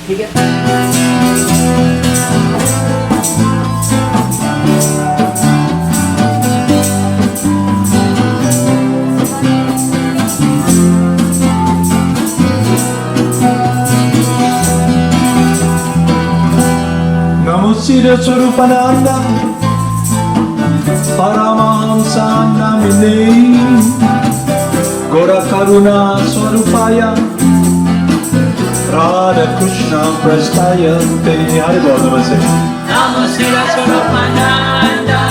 ठीक है। Namo Siddhaswarupananda Paramahamsa namine Gora Karuna Swarupaya Radha Krishna Prastaya Te Hari Bol Namaste. Namo Siddhaswarupananda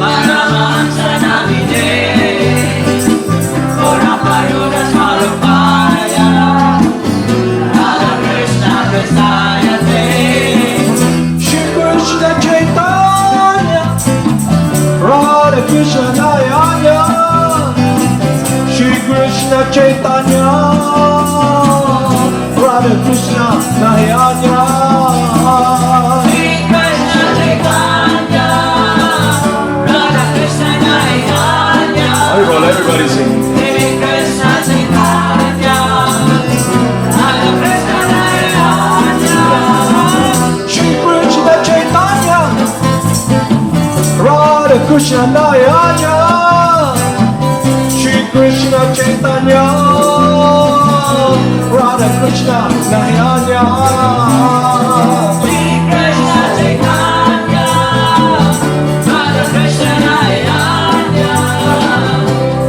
Paramahamsa namine Gora Karuna Swarupaya Radha Krishna Prastaya Te. Krishna Chaitanya Radha Krishna Nayanya Shri Krishna Chaitanya Radha Krishna Nayanya Shri Krishna Chaitanya Radha Krishna Nayanya. Everybody sing. Shri Krishna Chaitanya Radha Krishna Nayanya. Shri Krishna Chaitanya Radha Krishna Nayanya Shri Krishna Chaitanya Radha Krishna Nayanya Shri Krishna Chaitanya Radha Krishna Nayanya.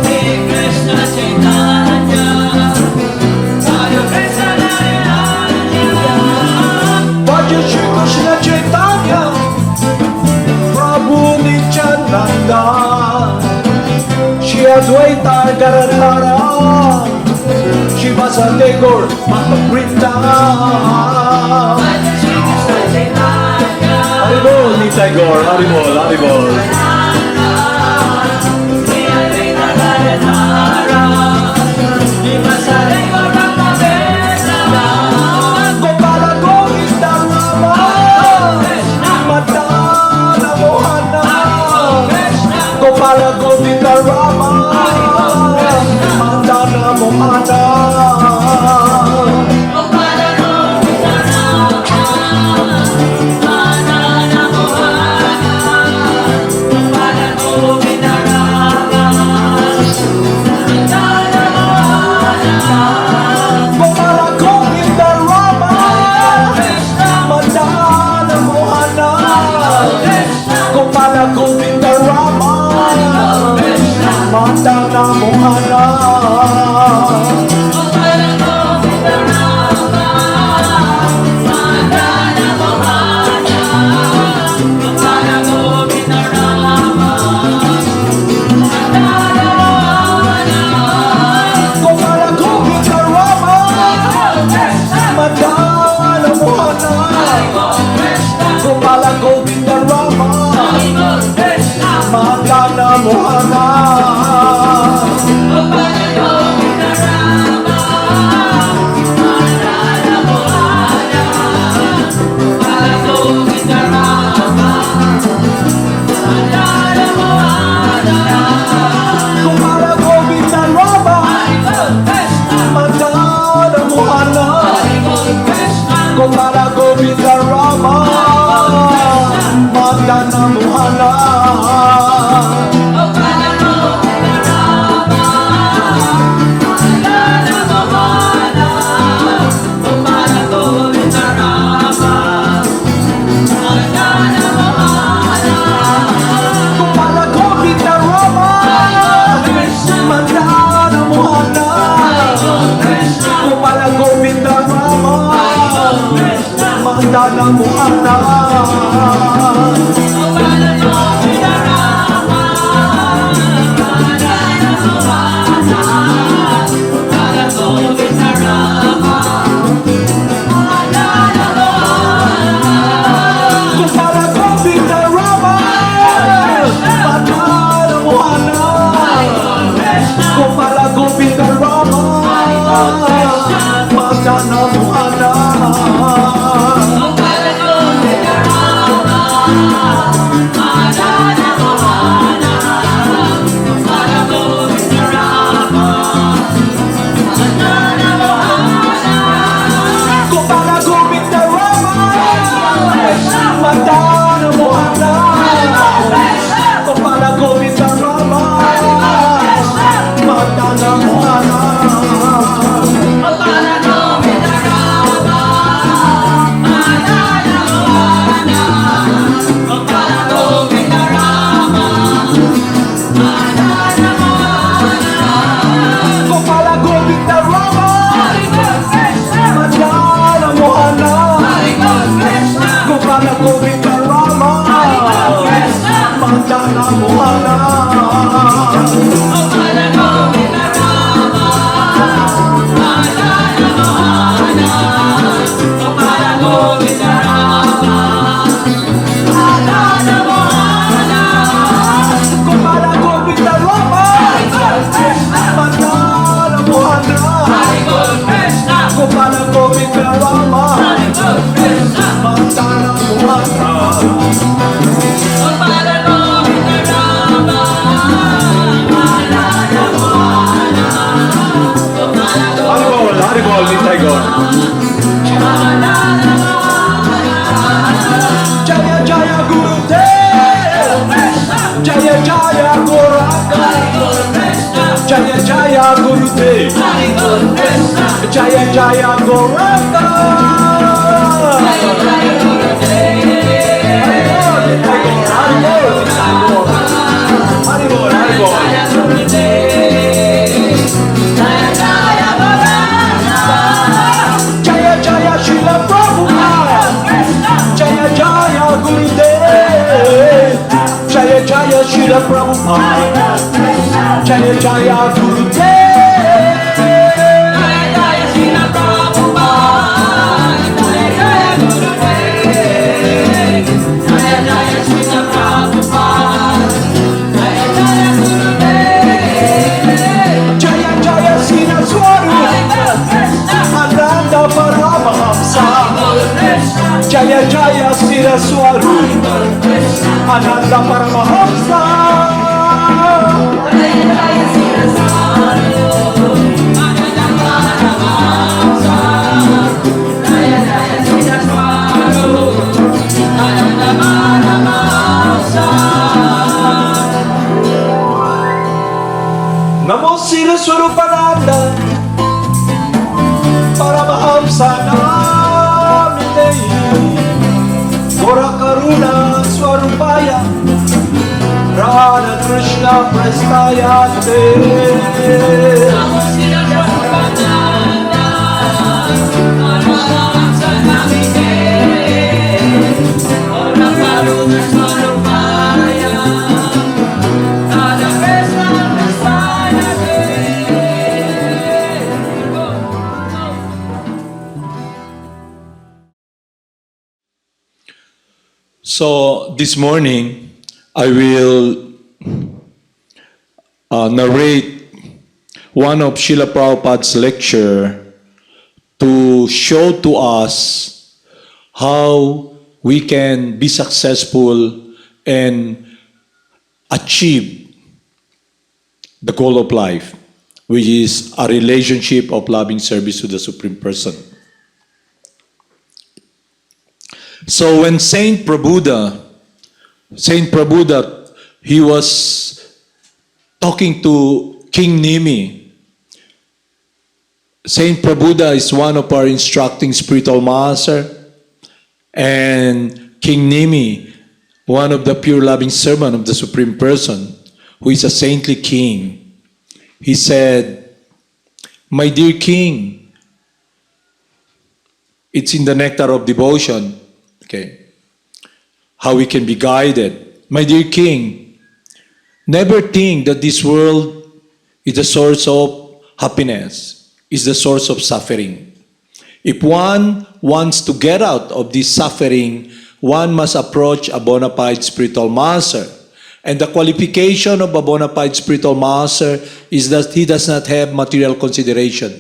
Shri Krishna Chaitanya Radha Krishna Nayanya. Bhaja Shri Krishna Chaitanya Prabhu Nityananda Shri Advaita Gadadhara Shri Vasante Gaur Mahavrinda Shri Krishna Chaitanya Haribol Nitai Gaur, Haribol, Haribol Shri Advaita Gadadhara Shri Vasante Gaur Mahavrinda. Gopala Govinda Rama Madana Mohana Gopala Govinda Rama Madana Mohana Gopala Govinda Rama Madana Mohana Gopala Govinda Rama Madana Mohana Gopala Govinda Rama Madana Mohana Gopala Govinda Rama Madana Mohana Gopala Govinda Rama Madana Mohana Gopala Govinda Rama Madana Mohana Gopala Govinda Rama Madana Mohana Gopala Govinda Rama Madana Mohana Gopala Govinda Rama Madana Mohana Gopala Govinda Rama Madana Mohana Gopala Madana Mohana, Gopala Govinda Rama. Madana Mohana, Gopala Govinda Rama. Madana Mohana. Hari Guru Krishna, Gopala Govinda Rama. Hari Guru Krishna, Madana Mohana. Gopala Govinda Rama. Madana Mohana, Gopala Govinda Haribol, Nitaigon. Madana Mohana, Jaya Jaya Gurudev. Jaya Jaya Goranga. Hari Guru Krishna, Jaya Jaya Gurudev. Hari Guru Krishna, Jaya Jaya Goranga. Jaya Jaya Haribol, Haribol. Jaya Gurudev, Jaya Jaya Bhagavanda, Jaya Jaya Srila Prabhupada. Jaya Jaya Gurudev. Jaya Jaya Srila Prabhupada. Jaya Jaya Gurudev. Jaya Jaya Srila Prabhupada, Jaya Jaya Gurudev, Jaya Jaya Srila Prabhupada, Jaya Jaya Gurudev, Jaya Jaya Siddhaswarupananda Paramahamsa. Jaya Jaya Siddhaswarupananda Paramahamsa. Namo Siddhaswarupananda Paramahamsa Namine Gora Karuna Swarupaya Radha Krishna Prestayate. So this morning, I will narrate one of Srila Prabhupada's lecture to show to us how we can be successful and achieve the goal of life, which is a relationship of loving service to the Supreme Person. So when Saint Prabhupada, he was talking to King Nimi. Saint Prabhupada is one of our instructing spiritual master, and King Nimi, one of the pure loving servant of the Supreme Person, who is a saintly king. He said, "My dear king, it's in the nectar of devotion, okay, how we can be guided. My dear king, never think that this world is the source of happiness, is the source of suffering. If one wants to get out of this suffering, one must approach a bona fide spiritual master. And the qualification of a bona fide spiritual master is that he does not have material consideration."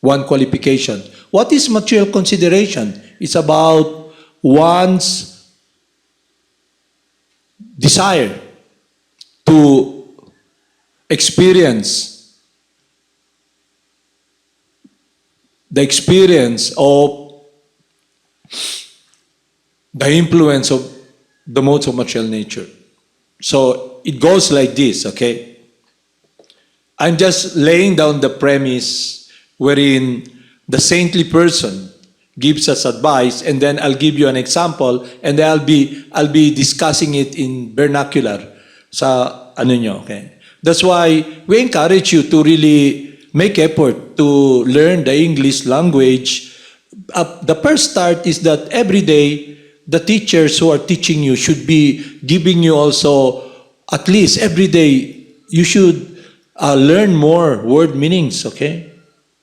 One qualification. What is material consideration? It's about one's desire to experience the experience of the influence of the modes of material nature. So it goes like this, okay? I'm just laying down the premise wherein the saintly person gives us advice, and then I'll give you an example, and then I'll be discussing it in vernacular sa ano nyo, okay? That's why we encourage you to really make effort to learn the English language. The first start is that every day the teachers who are teaching you should be giving you also, at least every day, you should learn more word meanings, okay?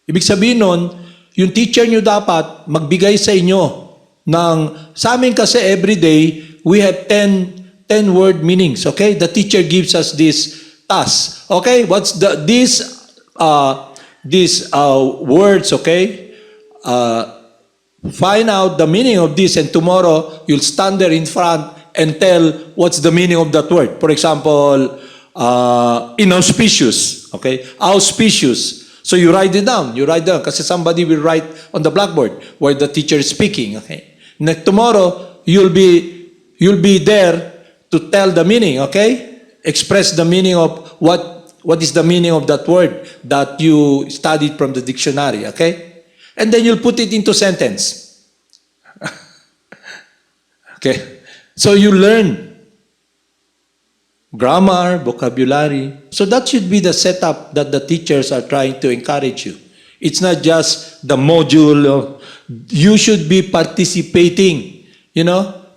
Ibig sabihin nun, yung teacher nyo dapat magbigay sa inyo ng, sa amin kasi everyday, we have 10 word meanings, okay? The teacher gives us this task, okay? What's these words, okay? Find out the meaning of this, and tomorrow you'll stand there in front and tell what's the meaning of that word. For example, inauspicious, okay? Auspicious. So you write it down. You write down kasi somebody will write on the blackboard where the teacher is speaking, okay? Next tomorrow you'll be there to tell the meaning, okay? Express the meaning of what is the meaning of that word that you studied from the dictionary, okay? And then you'll put it into sentence. Okay? So you learn grammar, vocabulary. So that should be the setup that the teachers are trying to encourage you. It's not just the module. You should be participating,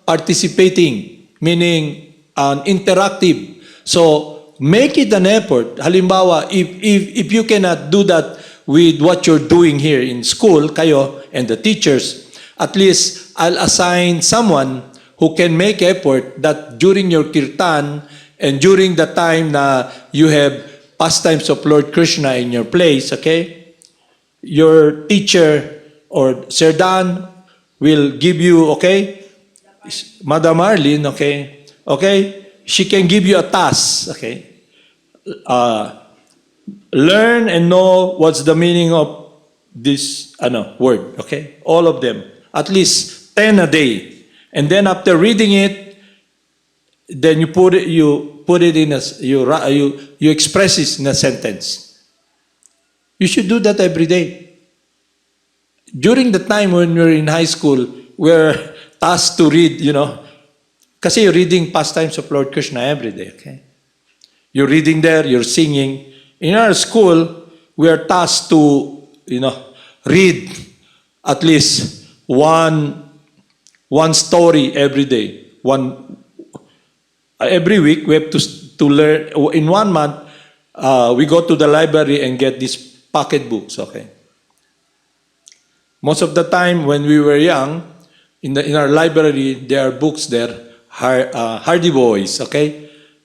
participating, meaning interactive. So make it an effort. Halimbawa, if you cannot do that with what you're doing here in school, kayo and the teachers, at least I'll assign someone who can make effort that during your kirtan and during the time na you have pastimes of Lord Krishna in your place, okay, your teacher or Sir Dan will give you, okay, Madam Arlene, okay, she can give you a task, okay. Learn and know what's the meaning of this word, okay? All of them. At least 10 a day. And then after reading it, then you put it in you express it in a sentence. You should do that every day. During the time when we're in high school, we're tasked to read, kasi you're reading Pastimes of Lord Krishna every day, okay? You're reading there, you're singing. In our school, we are tasked to, read at least one story every day. Every week, we have to learn. In 1 month, we go to the library and get these pocket books, okay? Most of the time, when we were young, in our library, there are books there, Hardy Boys, okay?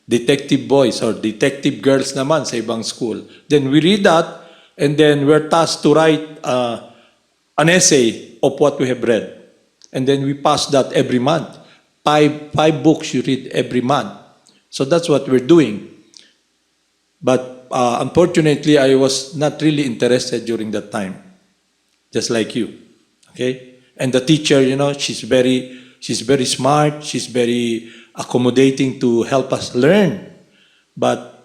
Detective boys or detective girls naman sa ibang school. Then we read that, and then we're tasked to write an essay of what we have read. And then we pass that every month. Five books you read every month. So that's what we're doing. But unfortunately, I was not really interested during that time. Just like you. Okay? And the teacher, she's very smart, she's very accommodating to help us learn. But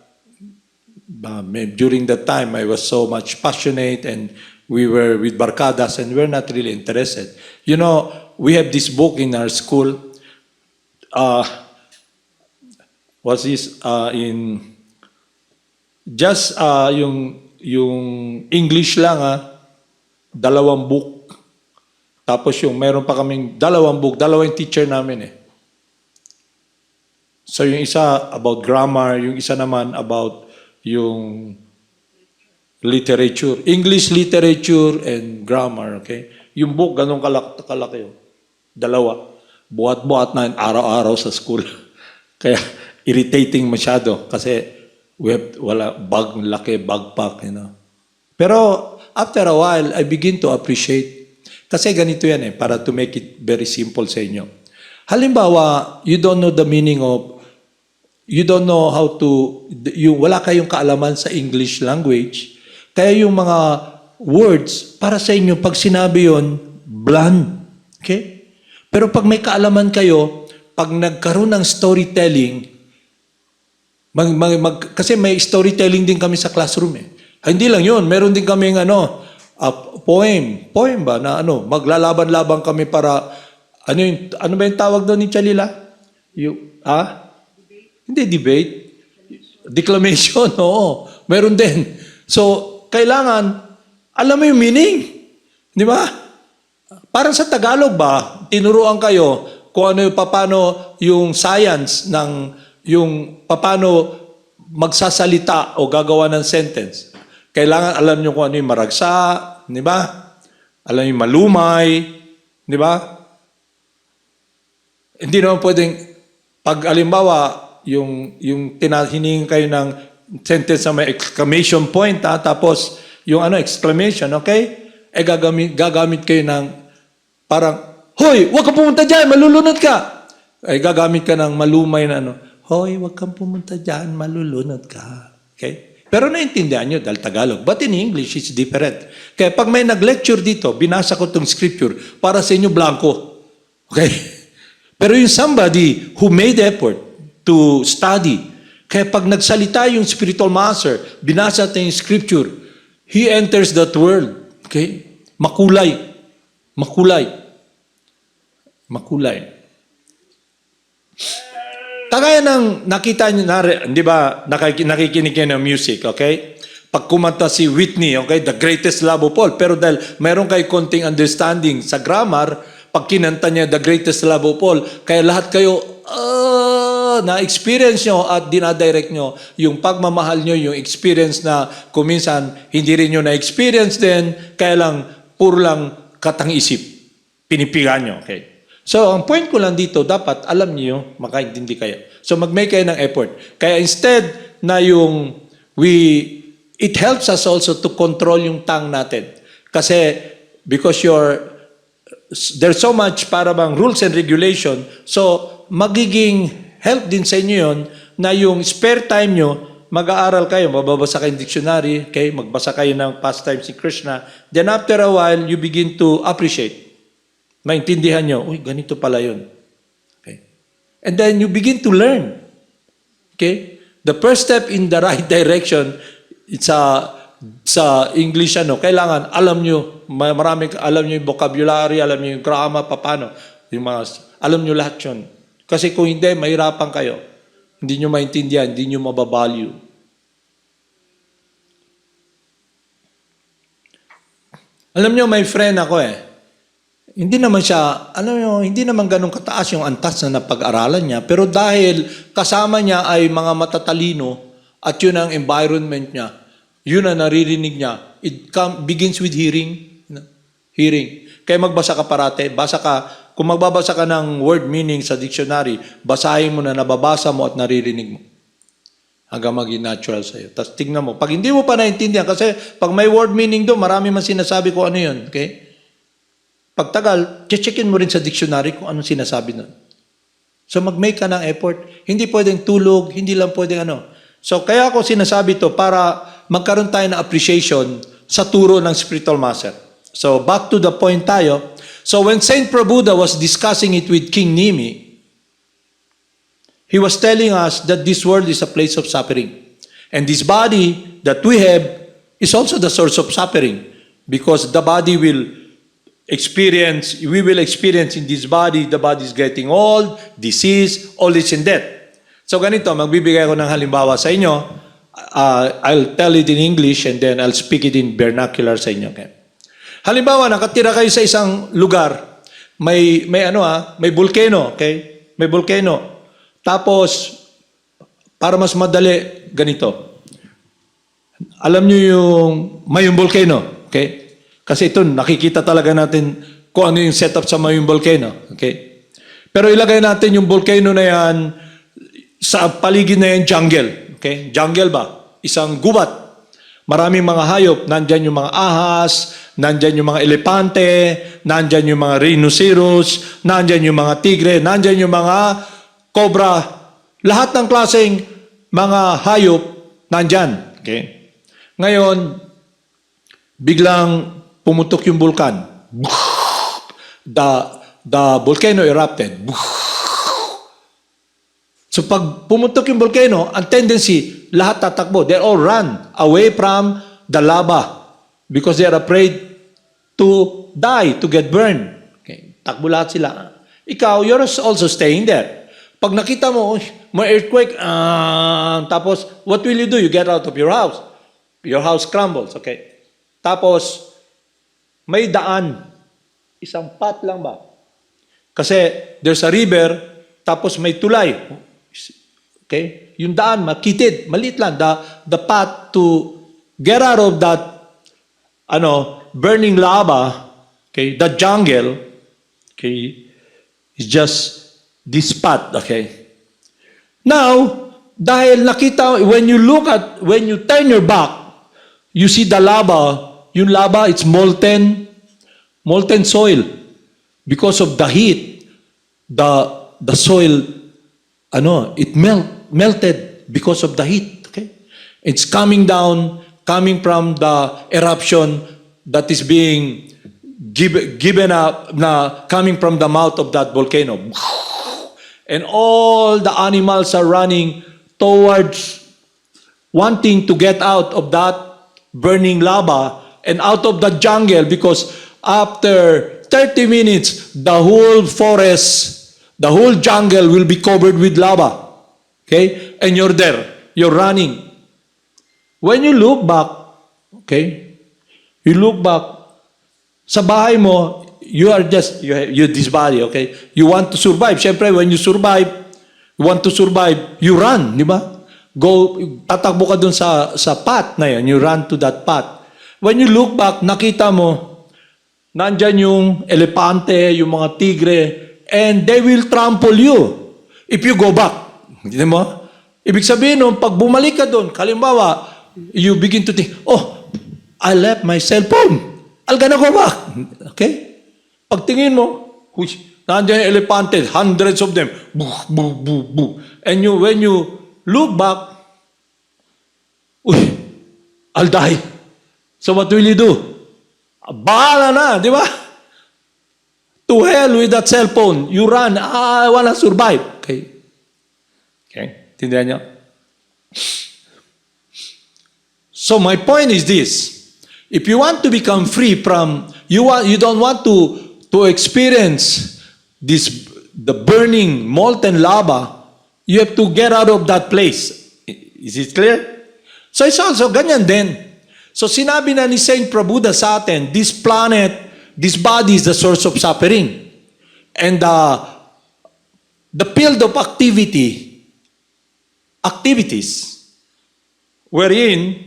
during that time, I was so much passionate, and we were with barkadas, and we're not really interested. We have this book in our school. What's this? Yung English lang, 2 book. Tapos meron pa kaming 2 book, 2 yung teacher namin . So yung isa about grammar, yung isa naman about yung literature. English literature and grammar, okay? Yung book, ganun kalaki. 2. Buhat-buhat na araw-araw sa school. Kaya irritating masyado kasi wala laki, backpack, Pero after a while, I begin to appreciate. Kasi ganito yan para to make it very simple sa inyo. Halimbawa, you don't know the meaning of, you don't know how to, wala kayong kaalaman sa English language, kaya yung mga words, para sa inyo, pag sinabi yon bland. Okay? Pero pag may kaalaman kayo, pag nagkaroon ng storytelling, kasi may storytelling din kami sa classroom . Hindi lang yun, meron din kaming poem ba na maglalaban-laban kami para ano ba yung tawag doon ni Chalila? Hindi debate. Declamation, oo. Meron din. So, kailangan alam mo yung meaning. Di ba? Parang sa Tagalog ba, tinuruan kayo kung paano yung science yung paano magsasalita o gagawa ng sentence. Kailangan alam nyo kung ano yung maragsa, di ba? Alam yung malumay, di ba? Hindi naman pwedeng, pag alimbawa, yung hinihingin kayo ng sentence na may exclamation point, tapos yung exclamation, okay? Gagamit kayo ng parang, hoy, huwag kang pumunta dyan, malulunod ka. Gagamit ka ng malumay na hoy, huwag kang pumunta dyan, malulunod ka. Okay? Pero naintindihan nyo dahil Tagalog. But in English, it's different. Kaya pag may nag-lecture dito, binasa ko itong scripture para sa inyo blanco. Okay? Pero yung somebody who made effort to study, kaya pag nagsalita yung spiritual master, binasa natin yung scripture, he enters that world. Okay? Makulay. Makulay. Makulay. Kagaya ng nakita nyo, di ba, nakikinig kayo ng music, okay? Pag kumanta si Whitney, okay, the greatest love of all, pero dahil mayroon kayo konting understanding sa grammar, pag kinanta niya the greatest love of all, kaya lahat kayo, na-experience nyo at dinadirect nyo yung pagmamahal nyo, yung experience na kuminsan hindi rin nyo na-experience din, kaya lang, puro lang katang-isip, pinipigan nyo, okay? So, ang point ko lang dito, dapat alam niyo, makaintindi kayo. So, mag-make kayo ng effort. Kaya instead na it helps us also to control yung tongue natin. Kasi, because there's so much para bang rules and regulation, so, magiging help din sa inyo yun, na yung spare time nyo, mag-aaral kayo, mababasa kayo ng dictionary, okay? Magbasa kayo ng Pastimes ni Krsna. Then after a while, you begin to appreciate. Maintindihan nyo, uy, ganito pala yun. Okay. And then you begin to learn. Okay? The first step in the right direction, it's sa English, kailangan alam nyo, alam nyo yung vocabulary, alam nyo yung grammar, paano. Alam nyo lahat yun. Kasi kung hindi, mahirapan kayo. Hindi nyo maintindihan, hindi nyo mababalue. Alam nyo, may friend ako Hindi naman siya, hindi naman ganun kataas yung antas na napag-aralan niya, pero dahil kasama niya ay mga matatalino at yun ang environment niya, yun ang naririnig niya. It begins with hearing. Hearing. Kaya magbasa ka parate, kung magbabasa ka ng word meaning sa dictionary, basahin mo na nababasa mo at naririnig mo. Hanggang maging natural sa'yo. Tapos tingnan mo. Pag hindi mo pa naintindihan, kasi pag may word meaning doon, marami man sinasabi ko ano yun. Okay? Pagtagal, checkin mo rin sa dictionary kung anong sinasabi nun. So mag-make ka ng effort. Hindi pwedeng tulog, hindi lang pwedeng So kaya ako sinasabi to para magkaroon tayo ng appreciation sa turo ng spiritual master. So back to the point tayo. So when Saint Prabhupada was discussing it with King Nimi, he was telling us that this world is a place of suffering. And this body that we have is also the source of suffering because the body we will experience in this body, the body is getting old, disease, old age and death. So ganito, magbibigay ako ng halimbawa sa inyo. I'll tell it in English and then I'll speak it in vernacular sa inyo. Okay? Halimbawa, nakatira kayo sa isang lugar, may volcano, okay? May volcano. Tapos, para mas madali, ganito. Alam niyo yung volcano, okay? Kasi ito, nakikita talaga natin kung ano yung setup sa Mayong Volcano. Okay? Pero ilagay natin yung volcano na yan sa paligid na yan, jungle. Okay? Jungle ba? Isang gubat. Maraming mga hayop. Nandyan yung mga ahas, nandyan yung mga elepante, nandyan yung mga rhinoceros, nandyan yung mga tigre, nandyan yung mga cobra. Lahat ng klaseng mga hayop, nandyan. Okay? Ngayon, biglang pumutok yung bulkan. The volcano erupted. So pag pumutok yung volcano, ang tendency, lahat tatakbo. They all run away from the lava because they are afraid to die, to get burned. Okay. Takbo lahat sila. Ikaw, you're also staying there. Pag nakita mo, may earthquake, tapos, what will you do? You get out of your house. Your house crumbles. Okay. Tapos, may daan. Isang path lang ba? Kasi there's a river, tapos may tulay. Okay? Yung daan, makitid, maliit lang. The path to get out of that, burning lava, okay, the jungle, okay, is just this spot, okay. Now, dahil nakita, when you turn your back, you see the lava, yung lava, it's molten soil. Because of the heat, the soil, it melted because of the heat, okay. It's coming down, coming from the eruption that is being given up, coming from the mouth of that volcano. And all the animals are running towards wanting to get out of that burning lava and out of the jungle, because after 30 minutes, the whole forest, the whole jungle will be covered with lava. Okay? And you're there. You're running. When you look back, okay, you look back, sa bahay mo, you have this body, okay? You want to survive. Siyempre, when you want to survive, you run, di ba? Tatakbo ka dun sa path na yun. You run to that path. When you look back, nakita mo, nandyan yung elepante, yung mga tigre, and they will trample you if you go back. Di mo? Ibig sabihin, pag bumalik ka dun, kalimbawa, you begin to think, oh, I left my cell phone. I'm gonna go back. Okay? Pagtingin mo, nandiyan yung elepante, hundreds of them. Boo, boo, boo, boo. And when you look back, I'll die. So what will you do? Bahala na, di ba? To hell with that cell phone. You run. I wanna survive. Okay? Okay? Tindihan niyo? So my point is this. If you want to become free from, you don't want to experience the burning molten lava, you have to get out of that place. Is it clear? So it's also ganyan din. So sinabi na ni Saint Prabhupada sa atin, this planet, this body is the source of suffering. And the field of activities, wherein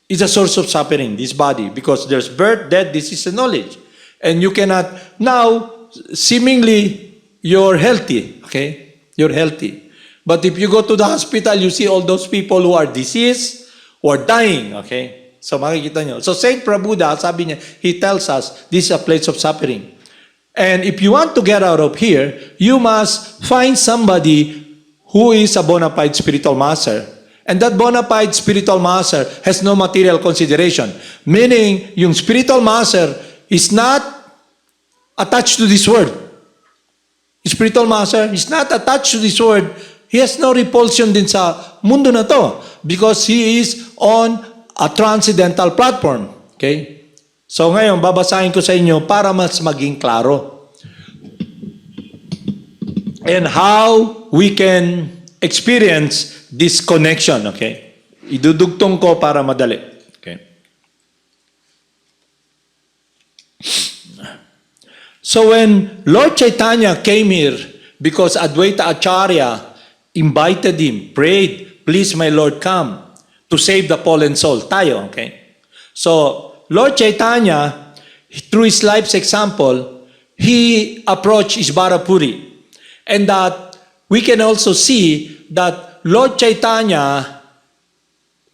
is a source of suffering, this body, because there's birth, death, disease, and knowledge. And you cannot, now, seemingly, you're healthy, okay? You're healthy. But if you go to the hospital, you see all those people who are diseased, who are dying, okay? So makikita nyo. So Saint Prabhupada, sabi niya, he tells us, this is a place of suffering. And if you want to get out of here, you must find somebody who is a bona fide spiritual master. And that bona fide spiritual master has no material consideration. Meaning, yung spiritual master is not attached to this world. Spiritual master is not attached to this world. He has no repulsion din sa mundo na to because he is on a transcendental platform. Okay? So ngayon, babasahin ko sa inyo para mas maging klaro. And how we can experience this connection, okay? Idudugtong ko para madali. Okay? So when Lord Chaitanya came here, because Advaita Acharya invited him, prayed, please my Lord come to save the fallen soul. Tayo, okay? So Lord Chaitanya, through his life's example, he approached Isbarapuri. And that we can also see that Lord Chaitanya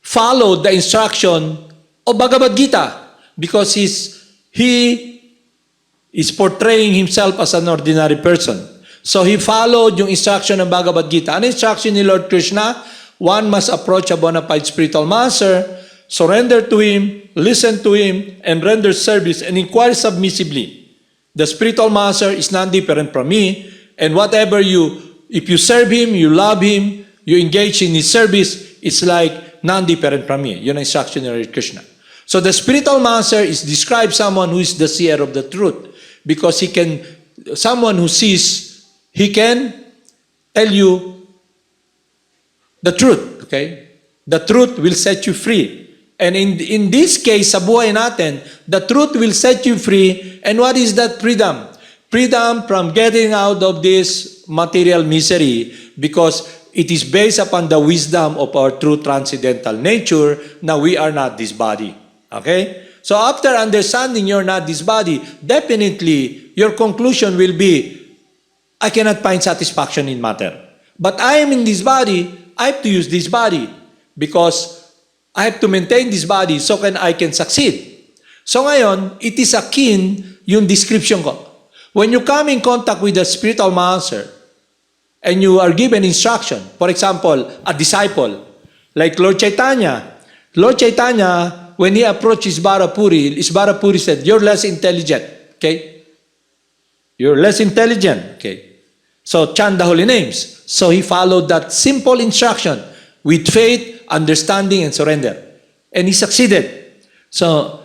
followed the instruction of Bhagavad Gita because he is portraying himself as an ordinary person. So he followed yung instruction ng Bhagavad Gita. Ano instruction ni Lord Krishna? One must approach a bona fide spiritual master, surrender to him, listen to him, and render service and inquire submissively. The spiritual master is non-different from me, and whatever if you serve him, you love him, you engage in his service, it's like non-different from me. Yun ang instruction ni Lord Krishna. So the spiritual master is described someone who is the seer of the truth. Because someone who sees, he can tell you the truth, okay? The truth will set you free. And in this case, sa buhay natin, the truth will set you free. And what is that freedom? Freedom from getting out of this material misery. Because it is based upon the wisdom of our true transcendental nature na we are not this body. Okay? So after understanding you're not this body, definitely your conclusion will be, I cannot find satisfaction in matter. But I am in this body, I have to use this body because I have to maintain this body so I can succeed. So ngayon, it is akin yung description ko. When you come in contact with the spiritual master and you are given instruction, for example, a disciple, like Lord Chaitanya, when he approached Isbarapuri said, you're less intelligent. Okay? You're less intelligent. Okay? So chant the holy names. So he followed that simple instruction with faith, understanding, and surrender. And he succeeded. So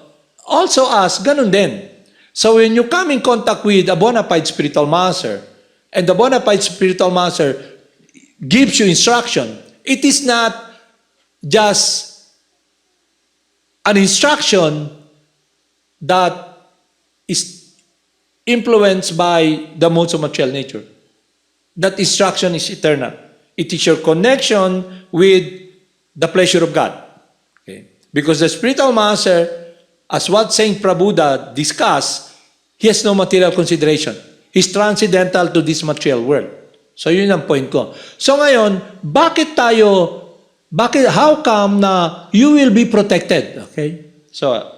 also us, ganun din. So when you come in contact with a bona fide spiritual master, and the bona fide spiritual master gives you instruction, it is not just an instruction that is influenced by the modes of material nature. That instruction is eternal. It is your connection with the pleasure of God. Okay? Because the spiritual master, as what Saint Prabhupada discussed, he has no material consideration. He's transcendental to this material world. So yun ang point ko. So ngayon, how come na you will be protected? Okay? So,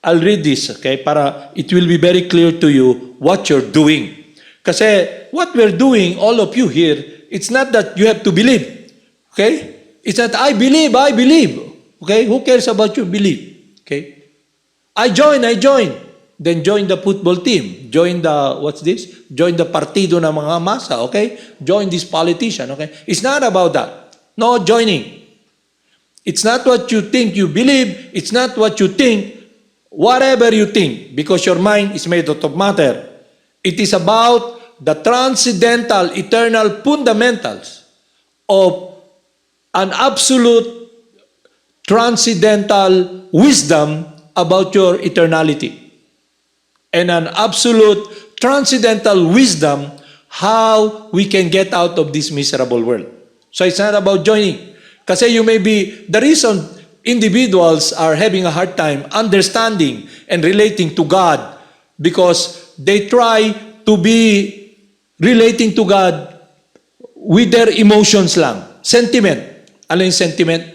I'll read this, okay? Para it will be very clear to you what you're doing. Kasi what we're doing, all of you here, it's not that you have to believe. Okay? It's not, I believe. Okay? Who cares about your belief? Okay? I join. Then join the football team. Join the, Join the partido ng mga masa, okay? Join this politician, okay? It's not about that. No joining. It's not what you think you believe. It's not what you think. Whatever you think, because your mind is made out of matter. It is about the transcendental, eternal fundamentals of an absolute transcendental wisdom about your eternality. And an absolute transcendental wisdom how we can get out of this miserable world. So it's not about joining. Kasi you may be, the reason individuals are having a hard time understanding and relating to God because they try to be relating to God with their emotions lang. Sentiment. Ano yung sentiment?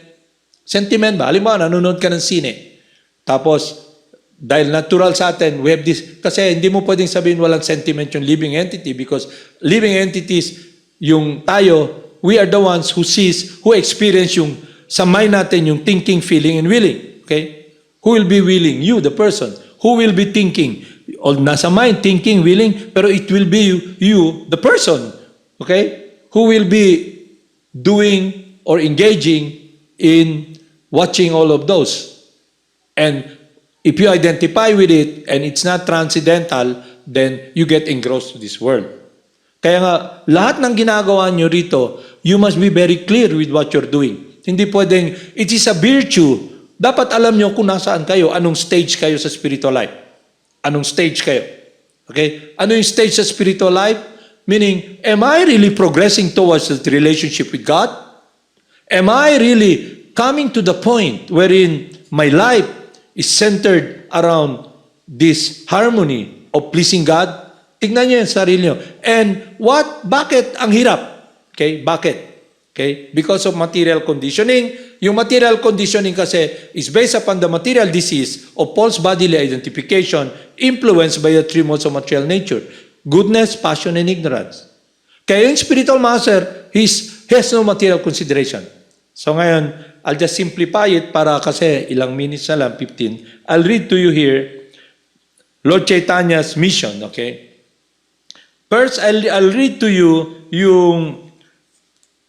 Sentiment ba? Halimbawa, nanonood ka ng sine. Tapos, dahil natural sa atin, we have this, kasi hindi mo pwedeng sabihin walang sentiment yung living entity because living entities, yung tayo, we are the ones who sees, who experience yung, sa mind natin, yung thinking, feeling, and willing. Okay? Who will be willing? You, the person. Who will be thinking? O nasa mind, thinking, willing, pero it will be you, the person. Okay? Who will be doing or engaging in watching all of those. And if you identify with it and it's not transcendental, then you get engrossed to this world. Kaya nga, lahat ng ginagawa nyo rito, you must be very clear with what you're doing. Hindi pwedeng, it is a virtue. Dapat alam nyo kung nasaan kayo, anong stage kayo sa spiritual life. Anong stage kayo. Okay? Ano yung stage sa spiritual life? Meaning, am I really progressing towards the relationship with God? Am I really coming to the point wherein my life is centered around this harmony of pleasing God? Tignan nyo yung sarili nyo. And bakit ang hirap? Okay, bakit? Okay, because of material conditioning. Yung material conditioning kasi is based upon the material disease of false bodily identification influenced by the three modes of material nature. Goodness, passion, and ignorance. Kaya yung spiritual master, he has no material consideration. So ngayon, I'll just simplify it para kasi ilang minutes na lang, 15. I'll read to you here Lord Chaitanya's mission, okay? First, I'll read to you yung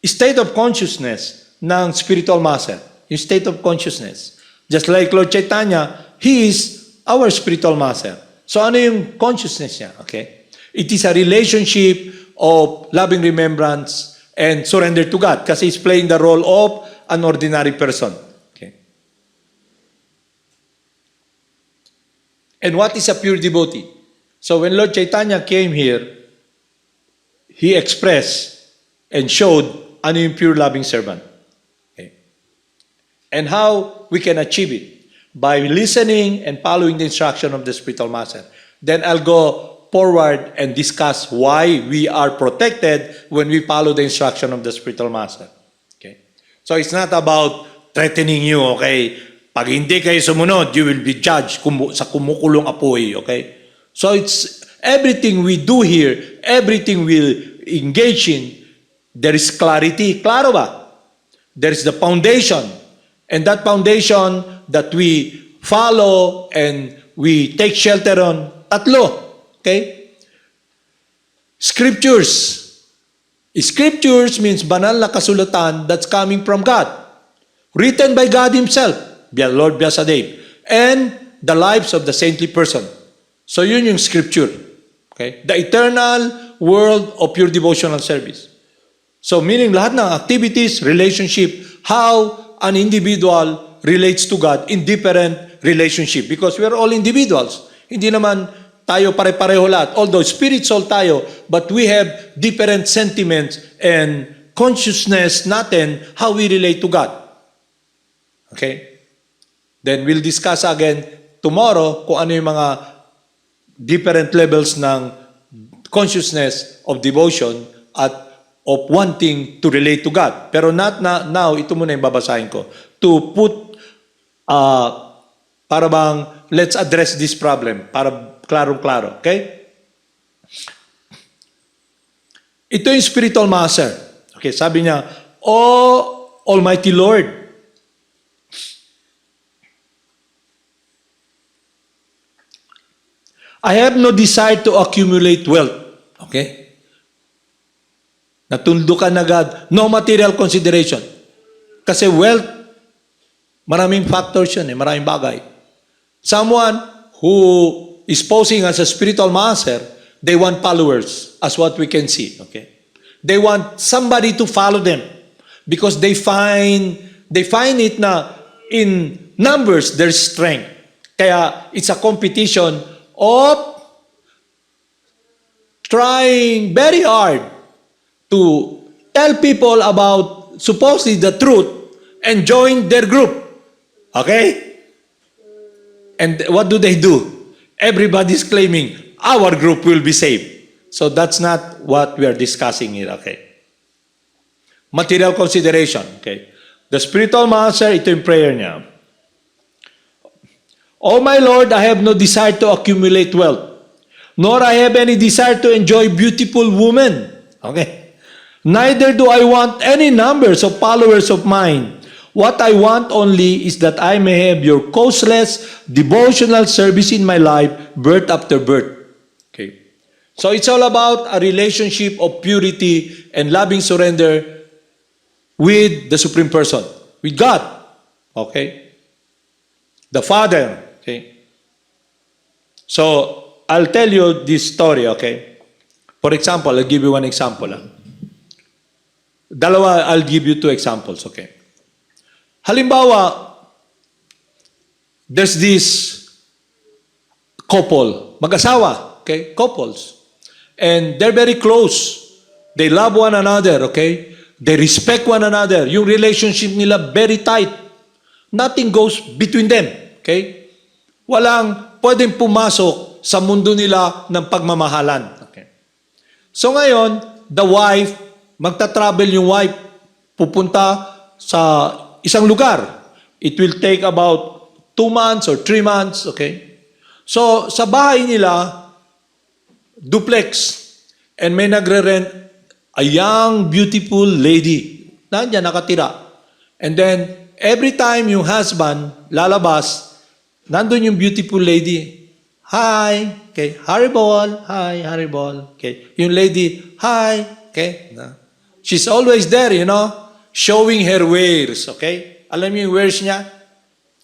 state of consciousness ng spiritual master. Yung state of consciousness. Just like Lord Chaitanya, he is our spiritual master. So ano yung consciousness niya, okay? It is a relationship of loving remembrance and surrender to God kasi he's playing the role of an ordinary person. Okay. And what is a pure devotee? So when Lord Chaitanya came here, he expressed and showed ano yung pure loving servant. Okay. And how we can achieve it? By listening and following the instruction of the spiritual master. Then I'll go forward and discuss why we are protected when we follow the instruction of the spiritual master. Okay? So it's not about threatening you, okay? Pag hindi kayo sumunod, you will be judged sa kumukulong apoy, okay? So it's everything we do here, everything we engage in, there is clarity. Klaro ba? There is the foundation. And that foundation that we follow and we take shelter on, tatlo. Okay? Scriptures. Scriptures means banal na kasulatan that's coming from God. Written by God Himself. Lord Vyasadeva. And the lives of the saintly person. So yun yung scripture. Okay? The eternal world of pure devotional service. So meaning lahat ng activities, relationship, how an individual relates to God in different relationship. Because we are all individuals. Hindi naman tayo pare-pareho lahat. Although spirit soul tayo, but we have different sentiments and consciousness natin how we relate to God. Okay? Then we'll discuss again tomorrow kung ano yung mga different levels ng consciousness of devotion at of wanting to relate to God. Pero not now, ito muna yung babasahin ko. To put, para bang, let's address this problem. Para klarong-klaro. Okay? Ito yung spiritual master. Okay, sabi niya, O Almighty Lord, I have no desire to accumulate wealth. Okay? Natundukan agad. No material consideration. Kasi wealth, maraming factors yun, maraming bagay. Someone who is posing as a spiritual master, they want followers, as what we can see. Okay? They want somebody to follow them. Because they find it na in numbers, there's strength. Kaya it's a competition of trying very hard to tell people about supposedly the truth and join their group. Okay? And what do? Everybody's claiming our group will be saved. So that's not what we are discussing here. Okay? Material consideration. Okay? The spiritual master, ito yung prayer niya. Oh my Lord, I have no desire to accumulate wealth, nor I have any desire to enjoy beautiful women. Okay? Neither do I want any numbers of followers of mine. What I want only is that I may have your causeless devotional service in my life, birth after birth. Okay. So it's all about a relationship of purity and loving surrender with the Supreme Person, with God. Okay. The Father. Okay. So I'll tell you this story. Okay. For example, I'll give you one example. I'll give you two examples, okay? Halimbawa, there's this couple, mag-asawa, okay? Couples. And they're very close. They love one another, okay? They respect one another. Yung relationship nila very tight. Nothing goes between them, okay? Walang pwedeng pumasok sa mundo nila ng pagmamahalan. Okay? So ngayon, the wife, magta-travel yung wife, pupunta sa isang lugar. It will take about 2 months or 3 months, okay? So, sa bahay nila, duplex, and may nagre-rent a young, beautiful lady. Nandiyan, nakatira. And then, every time yung husband lalabas, nandun yung beautiful lady. Hi, okay, Haribol, hi, Haribol. Okay, yung lady, hi, okay, she's always there, you know, showing her wares, okay? Alam niyo yung wares niya?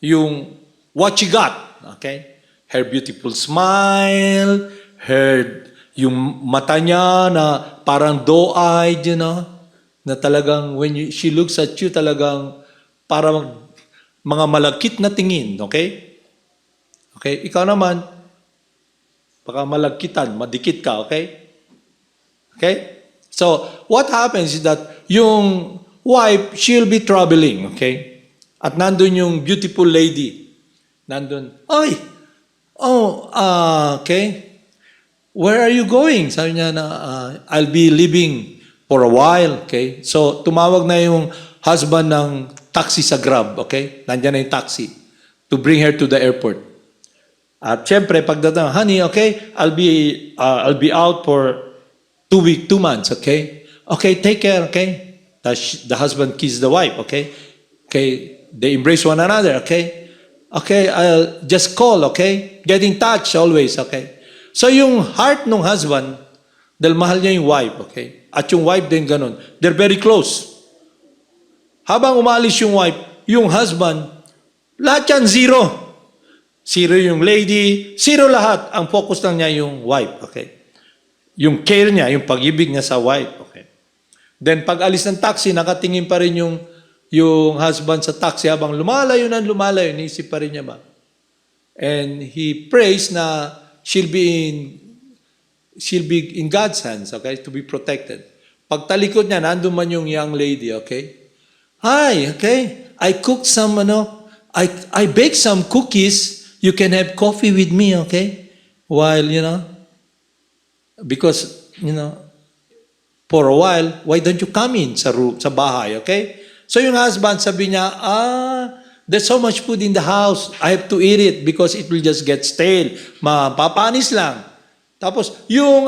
Yung what she got, okay? Her beautiful smile, yung mata niya na parang doe-eyed, you know, na talagang she looks at you, talagang parang mga malagkit na tingin, okay? Okay, ikaw naman, baka malagkitan, madikit ka, okay? Okay? So, what happens is that yung wife, she'll be troubling, okay? At nandun yung beautiful lady. Nandun, ay, okay. Where are you going? Sabi niya na, I'll be leaving for a while, okay? So, tumawag na yung husband ng taxi sa Grab, okay? Nandiyan na yung taxi to bring her to the airport. At syempre, pagdating, honey, okay, I'll be out for 2 months, okay? Okay, take care, okay? The husband kisses the wife, okay? Okay, they embrace one another, okay? Okay, I'll just call, okay? Get in touch always, okay? So yung heart ng husband, dahil mahal niya yung wife, okay? At yung wife din ganun. They're very close. Habang umalis yung wife, yung husband, lahat yan zero. Zero yung lady, zero lahat. Ang focus lang niya yung wife, okay? Yung care niya, yung pag-ibig niya sa wife, okay? Then pag alis ng taxi, nakatingin pa rin yung husband sa taxi habang lumalayo, niisip pa rin niya ba? And he prays na she'll be in God's hands, okay, to be protected. Pag talikod niya, nandun man yung young lady, okay? Hi, okay, I cooked some, I baked some cookies. You can have coffee with me, okay? While, because, for a while, why don't you come in sa bahay, okay? So yung husband, sabi niya, there's so much food in the house. I have to eat it because it will just get stale. Mapapanis lang. Tapos, yung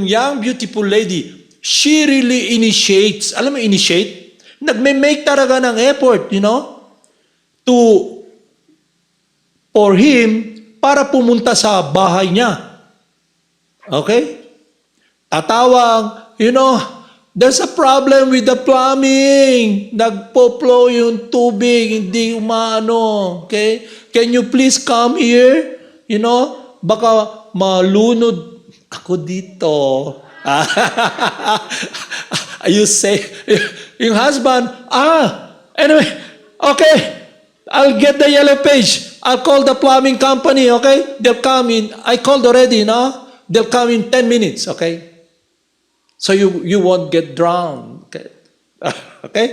young beautiful lady, she really initiates. Alam mo, initiate? Nagme-make talaga ng effort, for him, para pumunta sa bahay niya. Okay? Tatawag, there's a problem with the plumbing. Nagpo-flow yung tubig, hindi umano. Okay? Can you please come here? Baka malunod ako dito. You say, yung husband, anyway, okay, I'll get the yellow page. I'll call the plumbing company, okay? They'll come in. I called already, They'll come in 10 minutes, okay? So you won't get drowned. Okay? Okay?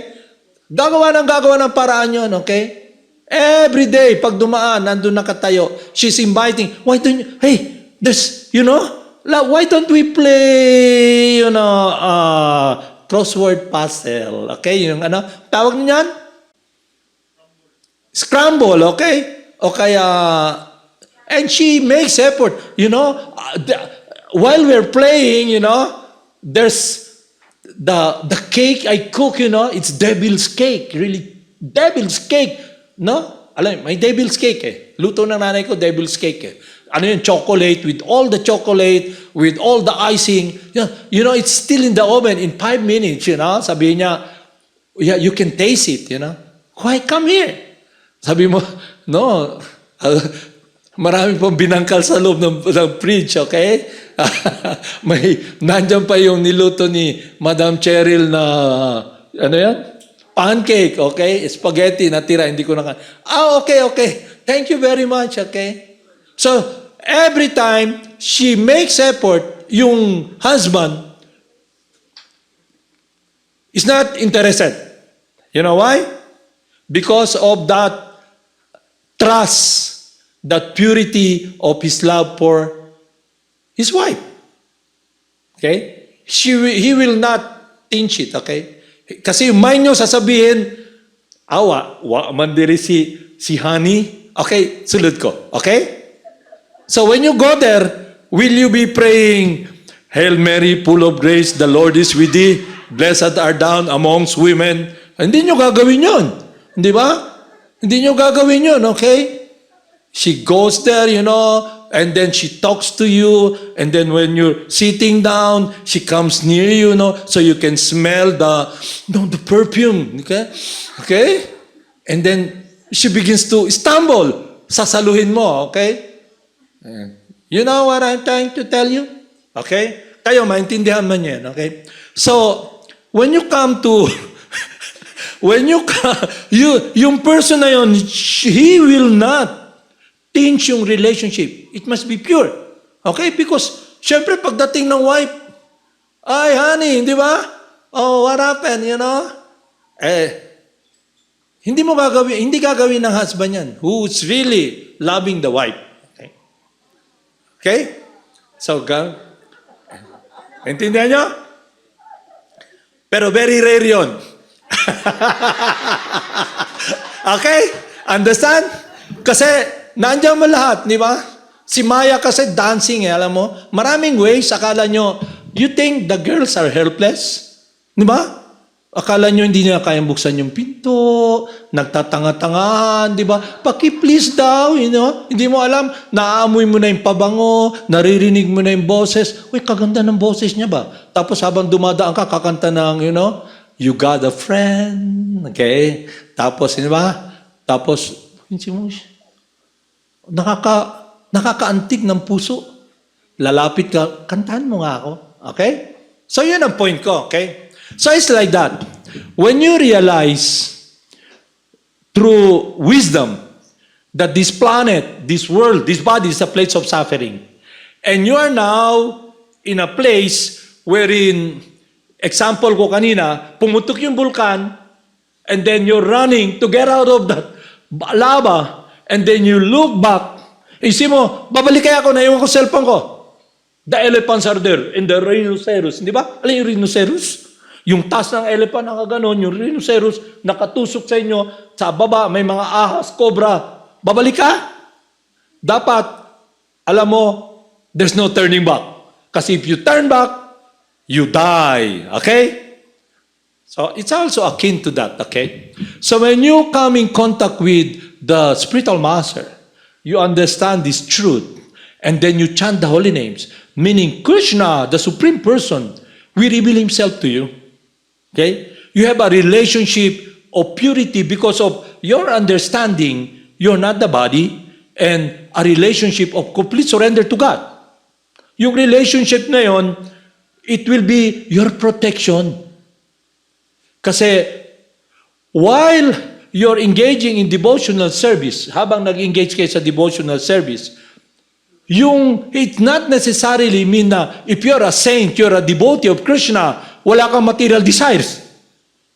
Gagawa ng paraan yun, okay? Every day, pag dumaan, nandun nakatayo, she's inviting, why don't you, hey, there's, why don't we play, crossword puzzle, okay? Yung tawag niyan? Scramble, okay? O kaya, and she makes effort, while we're playing, there's the cake I cook, it's devil's cake. Really, devil's cake. No? Alam, may devil's cake eh. Luto ng nanay ko, devil's cake eh. Ano yun? Chocolate, with all the chocolate, with all the icing. It's still in the oven in 5 minutes, Sabi niya, yeah, you can taste it, Why, come here. Sabi mo, no, marami pong binangkal sa loob ng fridge, okay? Nandiyan pa yung niluto ni Madam Cheryl na, pancake, okay? Spaghetti na tira, hindi ko na okay. Thank you very much, okay? So, every time she makes effort, yung husband is not interested. You know why? Because of that trust, that purity of his love for his wife. Okay? He will not tinge it, okay? Kasi yung mind nyo sasabihin, man diri si honey. Okay, sulod ko. Okay? So when you go there, will you be praying, Hail Mary, full of grace, the Lord is with thee, blessed art thou amongst women? Hindi nyo gagawin yun. Hindi ba? Hindi nyo gagawin yun, okay? She goes there, and then she talks to you, and then when you're sitting down, she comes near you, so you can smell the perfume, okay? And then she begins to stumble, sasaluhin mo, okay? You know what I'm trying to tell you? Okay? Kayo, maintindihan man yan, okay? So, when you come to, yung person na yun, he will not tinge yung relationship. It must be pure. Okay? Because, syempre, pagdating ng wife, Ay, honey, di ba? Oh, what happened, you know? Hindi gagawin ng husband yan who's really loving the wife. Okay? Okay? So, intindihan nyo? Pero very rare yun. Okay? Understand? Kasi, nandiyan mo lahat, di ba? Si Maya kasi dancing, alam mo? Maraming ways, akala nyo, you think the girls are helpless? Di ba? Akala nyo hindi nila kayang buksan yung pinto, nagtatanga-tangahan, di ba? Paki-please daw, you know? Hindi mo alam, naaamoy mo na yung pabango, naririnig mo na yung boses. Uy, kaganda ng boses niya ba? Tapos habang dumadaan ka, kakanta ng, you know, you got a friend, okay? Tapos, di ba? Tapos, nakakaantig ng puso. Lalapit ka, kantahan mo nga ako, okay? So, yun ang point ko, okay? So it's like that. When you realize through wisdom that this planet, this world, this body is a place of suffering, and you are now in a place wherein, example ko kanina, pumutok yung vulkan, and then you're running to get out of that lava, and then you look back, isip mo, babalik kaya ako, naiwan ko cellphone ko. The elephants are there, and the rhinoceros, di ba? Alam yung rhinoceros? Yung taas ng elephant, nakaganon, yung rhinoceros, nakatusok sa inyo, sa baba, may mga ahas, cobra. Babalik ka? Dapat, alam mo, there's no turning back. Kasi if you turn back, you die. Okay? So, it's also akin to that. Okay? So, when you come in contact with the spiritual master, you understand this truth, and then you chant the holy names, meaning Krishna, the Supreme Person, will reveal Himself to you. Okay? You have a relationship of purity because of your understanding you're not the body, and a relationship of complete surrender to God. Yung relationship na yon, it will be your protection. Kasi while you're engaging in devotional service, habang nag-engage kayo sa devotional service, it not necessarily mean na if you're a saint, you're a devotee of Krishna, wala kang material desires.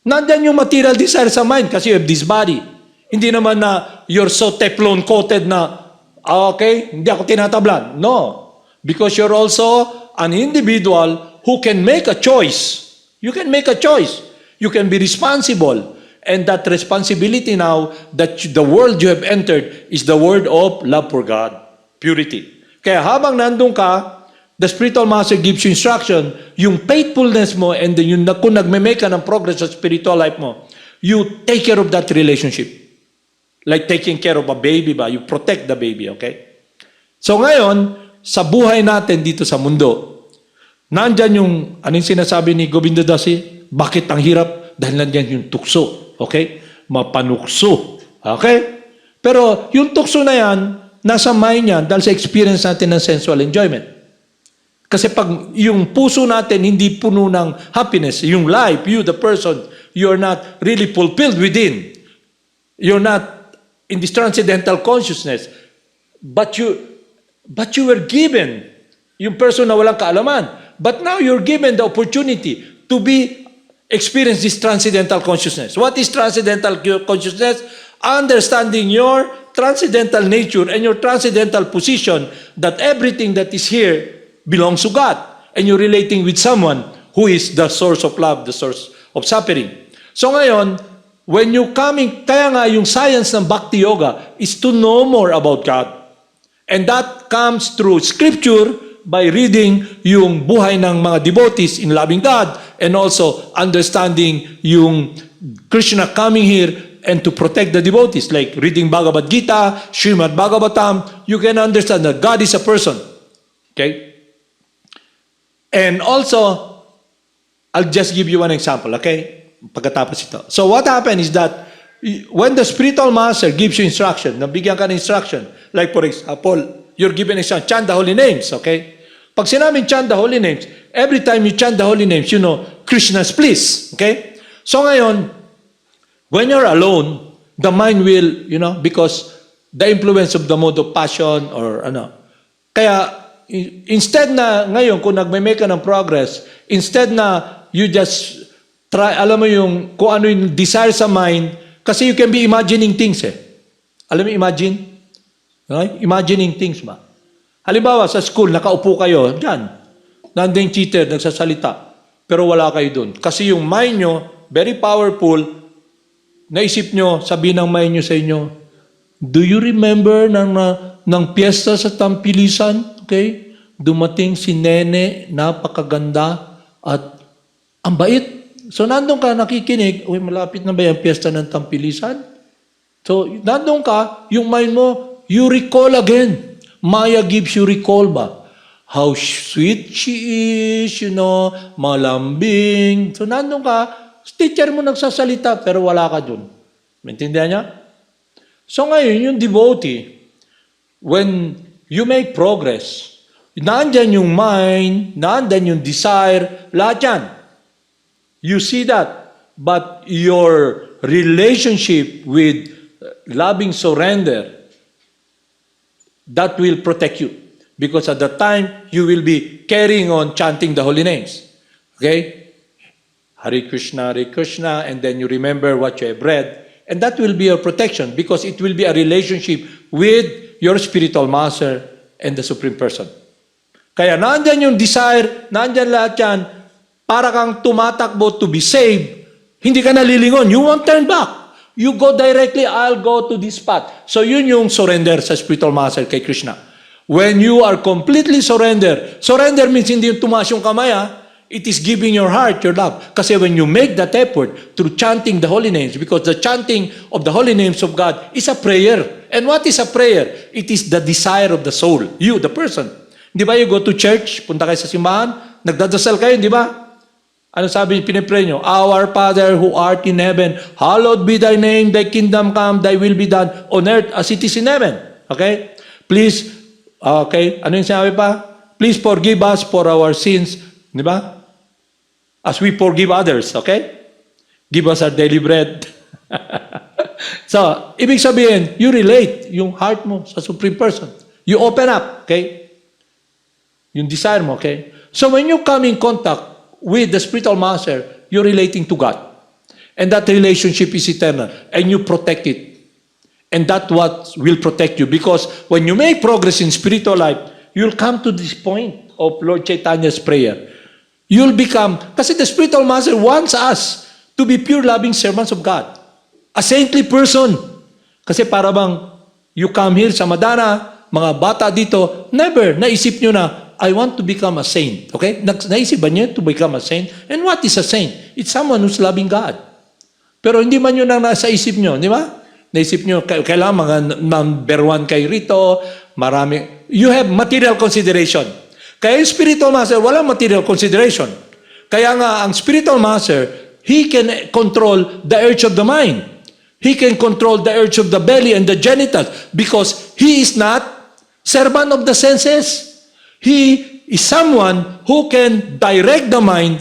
Nandyan yung material desires sa mind kasi you have this body. Hindi naman na you're so Teflon coated na, okay, hindi ako tinatablan. No. Because you're also an individual who can make a choice. You can make a choice. You can be responsible. And that responsibility now, that the world you have entered is the world of love for God. Purity. Kaya habang nandun ka, the spiritual master gives you instruction, yung faithfulness mo, and then kung nagme-make ka ng progress sa spiritual life mo, you take care of that relationship. Like taking care of a baby ba? You protect the baby, okay? So ngayon, sa buhay natin dito sa mundo, nandyan yung, anong sinasabi ni Govinda Dasi? Bakit ang hirap? Dahil nandyan yung tukso, okay? Mapanukso, okay? Pero yung tukso na yan, nasa mind yan dahil sa experience natin ng sensual enjoyment. Kasi pag yung puso natin hindi puno ng happiness, yung life, you, the person, you're not really fulfilled within. You're not in this transcendental consciousness. But you were given, yung person na walang kaalaman. But now you're given the opportunity to experience this transcendental consciousness. What is transcendental consciousness? Understanding your transcendental nature and your transcendental position, that everything that is here belongs to God. And you're relating with someone who is the source of love, the source of suffering. So ngayon, when you kaya nga yung science ng Bhakti Yoga is to know more about God. And that comes through scripture by reading yung buhay ng mga devotees in loving God and also understanding yung Krishna coming here and to protect the devotees, like reading Bhagavad Gita, Srimad Bhagavatam, you can understand that God is a person. Okay? And also, I'll just give you one example, okay? Pagkatapos ito. So what happened is that when the spiritual master gives you instruction, nabigyan ka ng instruction, like for example, you're given instruction, chant the holy names, okay? Pag sinabing chant the holy names, every time you chant the holy names, you know, Krishna's please, okay? So ngayon, when you're alone, the mind will, because the influence of the mode of passion or kaya instead na ngayon, kung nagme-make ka ng progress, instead na you just try, alam mo yung kung ano yung desire sa mind, kasi you can be imagining things eh. Alam mo, imagine? Okay? Imagining things ba? Halimbawa, sa school, nakaupo kayo, dyan, nandang cheater, nagsasalita, pero wala kayo dun. Kasi yung mind nyo, very powerful, naisip nyo, sabi ng mind nyo sa inyo, do you remember ng piyesta sa Tampilisan? Okay? Dumating si Nene, napakaganda, at ang bait. So, nandun ka, nakikinig, uy, malapit na ba yung piyesta ng Tampilisan? So, nandun ka, yung mind mo, you recall again. Maya gives you recall ba? How sweet she is, malambing. So, nandun ka, teacher mo nagsasalita, pero wala ka dun. Maintindihan niya? So, ngayon, yung devotee, when you make progress, nandyan yung mind, nandyan yung desire, lahat yan. You see that. But your relationship with loving surrender, that will protect you. Because at that time, you will be carrying on chanting the holy names. Okay? Hare Krishna, and then you remember what you have read. And that will be your protection because it will be a relationship with your spiritual master and the Supreme Person. Kaya nandyan yung desire, nandyan lahat yan, para kang tumatakbo to be saved, hindi ka nalilingon. You won't turn back. You go directly, I'll go to this path. So yun yung surrender sa spiritual master kay Krishna. When you are completely surrender means hindi yung tumaas yung kamay it is giving your heart, your love. Kasi when you make that effort through chanting the holy names, because the chanting of the holy names of God is a prayer. And what is a prayer? It is the desire of the soul. You, the person. Di ba you go to church, punta kayo sa simbahan, nagdadasal kayo, di ba? Ano sabi, pinipray nyo? Our Father who art in heaven, hallowed be thy name, thy kingdom come, thy will be done on earth as it is in heaven. Okay? Please, okay, ano yung sinabi pa? Please forgive us for our sins. Di ba? As we forgive others. Okay? Give us our daily bread. So, ibig sabihin, you relate yung heart mo sa Supreme Person. You open up. Okay? Yung desire mo. Okay? So, when you come in contact with the spiritual master, you're relating to God. And that relationship is eternal. And you protect it. And that's what will protect you. Because when you make progress in spiritual life, you'll come to this point of Lord Chaitanya's prayer. You'll become, kasi the spiritual master wants us to be pure loving servants of God. A saintly person. Kasi para bang you come here sa Madana, mga bata dito, never naisip nyo na, I want to become a saint. Okay? Naisip ba niyo to become a saint? And what is a saint? It's someone who's loving God. Pero hindi man yun ang nasa isip nyo, di ba? Naisip nyo, kailangan mga number one kayo rito, marami. You have material consideration. Kaya yung spiritual master, walang material consideration. Kaya nga, ang spiritual master, he can control the urge of the mind. He can control the urge of the belly and the genitals because he is not servant of the senses. He is someone who can direct the mind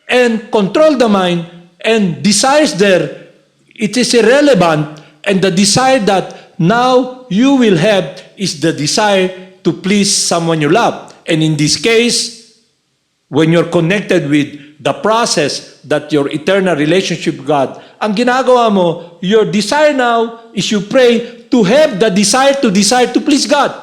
and control the mind and desires there. It is irrelevant and the desire that now you will have is the desire to please someone you love. And in this case, when you're connected with the process that your eternal relationship with God, ang ginagawa mo, your desire now is you pray to have the desire to please God.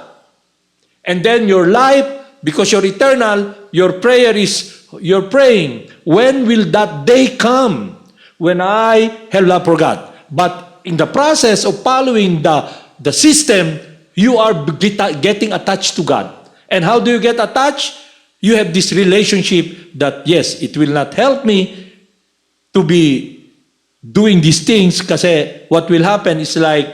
And then your life, because you're eternal, your prayer is, you're praying, when will that day come when I have love for God? But in the process of following the system, you are getting attached to God. And how do you get attached? You have this relationship that, yes, it will not help me to be doing these things kasi what will happen is like,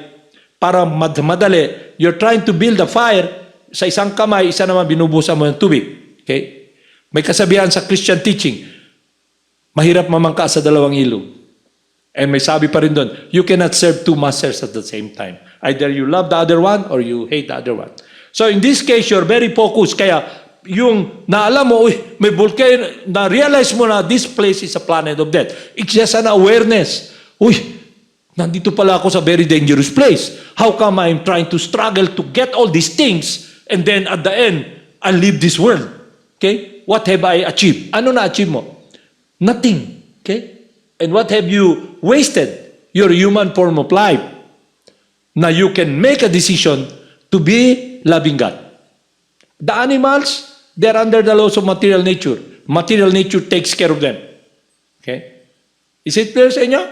para madali, you're trying to build a fire, sa isang kamay, isa naman binubusan mo ng tubig. Okay? May kasabihan sa Christian teaching, mahirap mamangka sa dalawang ilog. And may sabi pa rin doon, you cannot serve two masters at the same time. Either you love the other one or you hate the other one. So in this case, you're very focused. Kaya yung naalam mo, may volcano, na-realize mo na this place is a planet of death. It's just an awareness. Nandito pala ako sa very dangerous place. How come I'm trying to struggle to get all these things? And then at the end, and leave this world. Okay? What have I achieved? Ano na-achieve mo? Nothing. Okay? And what have you wasted? Your human form of life. Now you can make a decision to be loving God. The animals, they're under the laws of material nature. Material nature takes care of them. Okay? Is it clear sa inyo?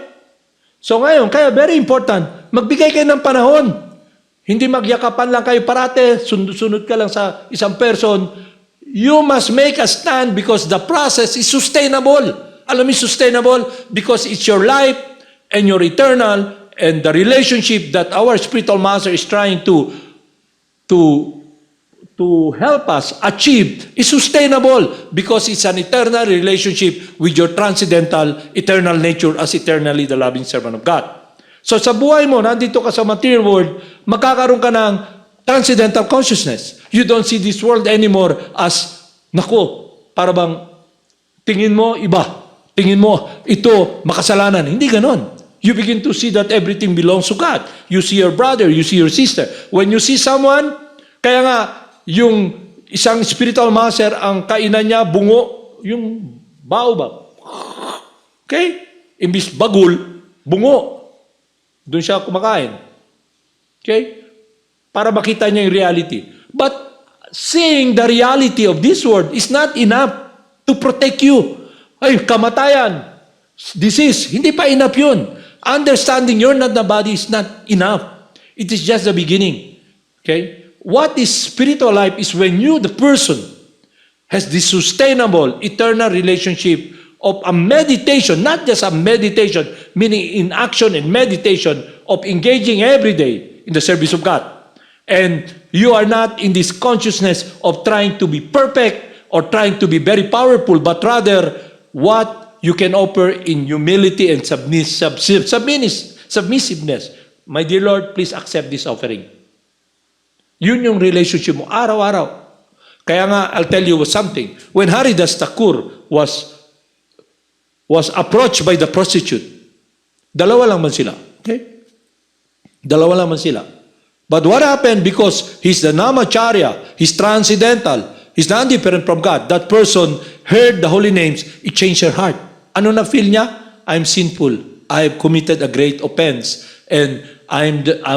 So ngayon, kaya very important, magbigay kayo ng panahon. Hindi magyakapan lang kayo parate, sunod-sunod ka lang sa isang person. You must make a stand because the process is sustainable. Alam mo sustainable? Because it's your life and your eternal and the relationship that our spiritual master is trying to help us achieve is sustainable because it's an eternal relationship with your transcendental, eternal nature as eternally the loving servant of God. So sa buhay mo, nandito ka sa material world, magkakaroon ka ng transcendental consciousness. You don't see this world anymore as, nako, para bang tingin mo iba. Tingin mo, ito, makasalanan. Hindi ganon. You begin to see that everything belongs to God. You see your brother, you see your sister. When you see someone, kaya nga, yung isang spiritual master, ang kainan niya, bungo, yung baobab. Okay? Imbis bagul, bungo. Doon siya kumakain. Okay? Para makita niya yung reality. But seeing the reality of this world is not enough to protect you. Ay, kamatayan, disease, hindi pa enough yun. Understanding you're not the body is not enough. It is just the beginning. Okay? What is spiritual life is when you, the person, has this sustainable, eternal relationship of a meditation, not just a meditation, meaning in action and meditation of engaging every day in the service of God. And you are not in this consciousness of trying to be perfect or trying to be very powerful, but rather what you can offer in humility and submissiveness. My dear Lord, please accept this offering. Yun yung relationship mo, araw-araw. Kaya nga, I'll tell you something. When Haridas Thakur was approached by the prostitute, dalawa lang man sila. Okay? Dalawa lang man sila. But what happened because he's the namacharya, he's transcendental, he's not different from God. That person heard the holy names, it changed her heart. Ano na feel niya? I'm sinful. I have committed a great offense. And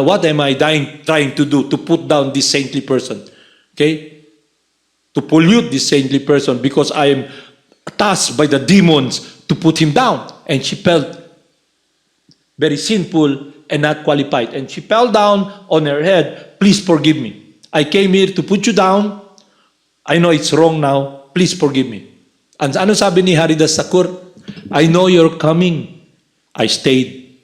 what am I trying to do? To put down this saintly person. Okay? To pollute this saintly person because I am tasked by the demons to put him down. And she felt very sinful and not qualified. And she fell down on her head. Please forgive me. I came here to put you down. I know it's wrong now. Please forgive me. And ano sabi ni Haridas Thakur? I know you're coming. I stayed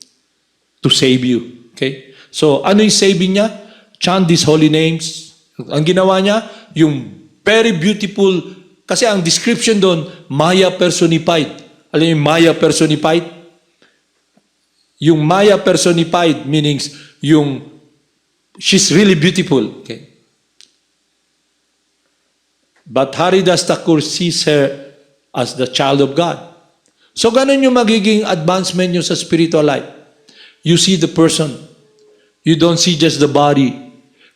to save you. Okay? So, ano yung saving niya? Chant these holy names. Ang ginawa niya, yung very beautiful, kasi ang description doon, Maya personified. Alam yung Maya personified? Yung Maya personified meanings, she's really beautiful. Okay? But Haridas Thakur sees her as the child of God. So, ganun yung magiging advancement nyo sa spiritual life. You see the person. You don't see just the body.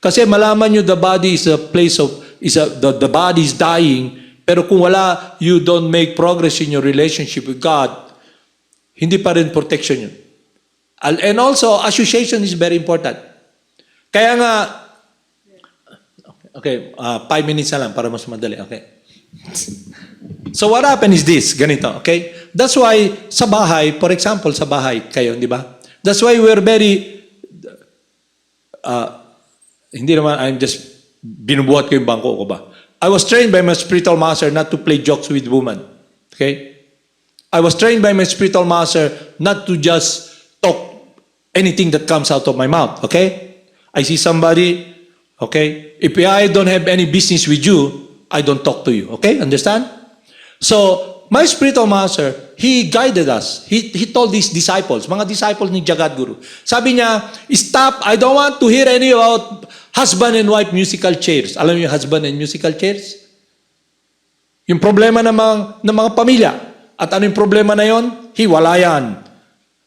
Kasi malaman nyo the body is a place of, the body is dying, pero kung wala, you don't make progress in your relationship with God, hindi pa rin protection yun. And also, association is very important. Kaya nga, okay, 5 minutes na lang para mas madali. Okay. So what happened is this, ganito, okay? That's why sa bahay, for example, sa bahay kayo, di ba? That's why we're very, hindi naman, I'm just, binubuhat ko yung bangko ko ba? I was trained by my spiritual master not to play jokes with women. Okay? I was trained by my spiritual master not to just talk anything that comes out of my mouth. Okay? I see somebody, okay? If I don't have any business with you, I don't talk to you. Okay? Understand? So, my spiritual master, he guided us. He told his disciples, mga disciples ni Jagad Guru. Sabi niya, stop, I don't want to hear any about husband and wife musical chairs. Alam niyo yung husband and musical chairs? Yung problema ng mga pamilya. At ano yung problema na yon? Hiwalayan.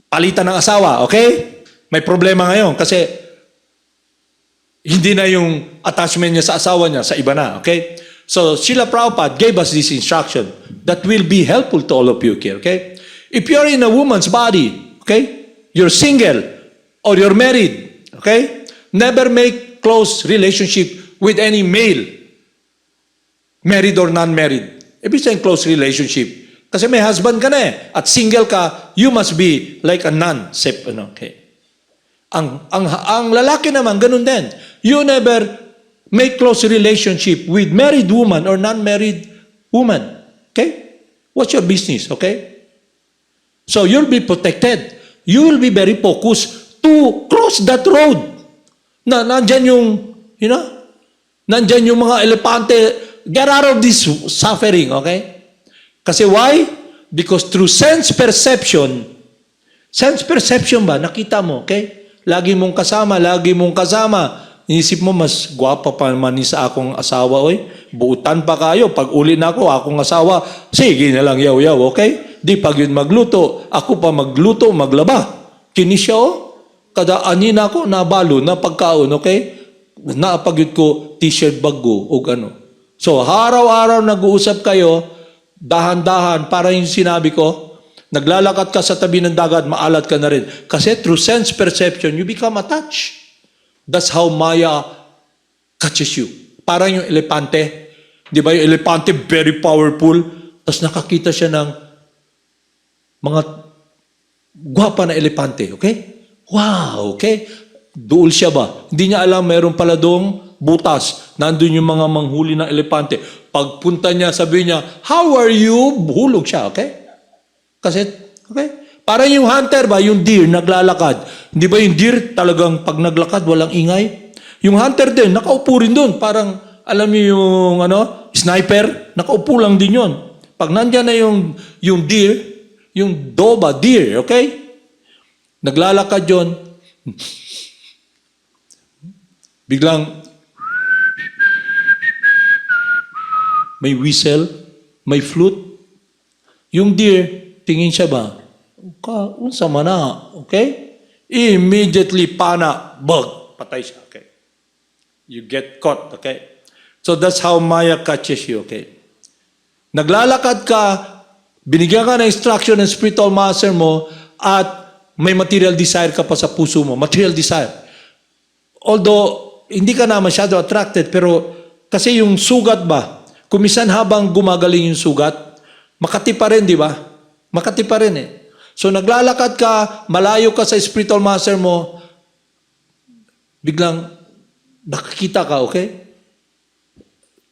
Palitan ng asawa. Okay? May problema ngayon kasi hindi na yung attachment niya sa asawa niya, sa iba na. Okay? So Srila Prabhupada gave us this instruction that will be helpful to all of you here, okay? If you're in a woman's body, okay, you're single or you're married, okay, never make close relationship with any male, married or non-married. Ibig sabihin close relationship. Kasi may husband ka na eh, at single ka, you must be like a nun. Okay. Ang lalaki naman, ganun din. You never make close relationship with married woman or non-married woman. Okay? What's your business? Okay? So you'll be protected. You will be very focused to cross that road. Na nandyan yung, nandyan yung mga elepante. Get out of this suffering, okay? Kasi why? Because through sense perception ba, nakita mo, okay? Lagi mong kasama. Inisip mo, mas gwapa pa man ni sa akong asawa, oy. Buutan pa kayo. Pag uli na ako, akong asawa, sige na lang, yaw, okay? Di pag yun magluto, ako pa magluto, maglaba. Kini siya, kada ani na ako, nabalo, na pagkaon, okay? Naapagyod ko, t-shirt bago, o gano. So, araw-araw nag-uusap kayo, dahan-dahan, para yung sinabi ko, naglalakad ka sa tabi ng dagat, maalat ka na rin. Kasi through sense perception, you become attached. That's how Maya catches you. Parang yung elepante. Di ba yung elepante, very powerful. Tapos nakakita siya ng mga gwapa na elepante. Okay? Wow, okay? Duol siya ba? Hindi niya alam, meron pala doong butas. Nandun yung mga manghuli ng elepante. Pagpunta niya, sabi niya, how are you? Hulog siya, okay? Kasi, okay? Parang yung hunter ba, yung deer, naglalakad. Hindi ba yung deer talagang pag naglakad, walang ingay? Yung hunter din, nakaupo rin doon. Parang, alam niyo yung sniper, nakaupo lang din yun. Pag nandyan na yung deer, yung doba, deer, okay? Naglalakad yun. Biglang, may whistle, may flute. Yung deer, tingin siya ba? Unsa man na, okay? Immediately, pana, bug, patay siya, okay? You get caught, okay? So that's how Maya catches you, okay? Naglalakad ka, binigyan ka ng instruction ng spiritual master mo, at may material desire ka pa sa puso mo, material desire. Although, hindi ka na masyado attracted, pero kasi yung sugat ba, kumisan habang gumagaling yung sugat, makati pa rin, di ba? Makati pa rin eh. So naglalakad ka, malayo ka sa spiritual master mo, biglang nakakita ka, okay?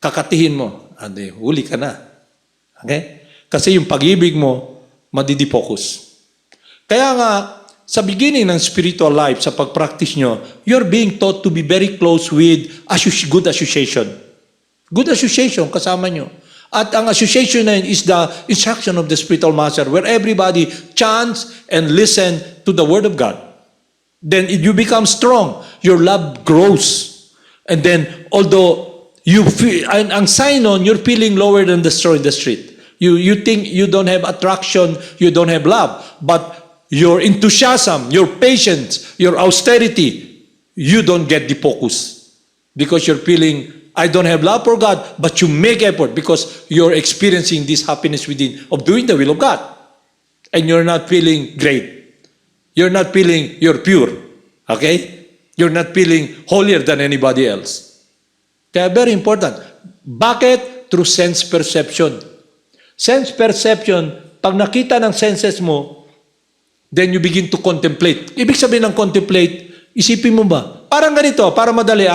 Kakatihin mo. Ande, huli ka na. Okay? Kasi yung pag-ibig mo, madidifocus. Kaya nga, sa beginning ng spiritual life, sa pag-practice nyo, you're being taught to be very close with good association. Good association, kasama nyo. At ang association na yun is the instruction of the spiritual master where everybody chants and listen to the word of God. Then you become strong. Your love grows. And then, although you feel, ang sign on, you're feeling lower than the straw in the street. You think you don't have attraction, you don't have love. But your enthusiasm, your patience, your austerity, you don't get the focus. Because you're feeling, I don't have love for God, but you make effort because you're experiencing this happiness within of doing the will of God. And you're not feeling great. You're not feeling you're pure. Okay? You're not feeling holier than anybody else. Kaya very important. Bakit? Through sense perception. Sense perception, pag nakita ng senses mo, then you begin to contemplate. Ibig sabihin ng contemplate, isipin mo ba? Parang ganito, para madali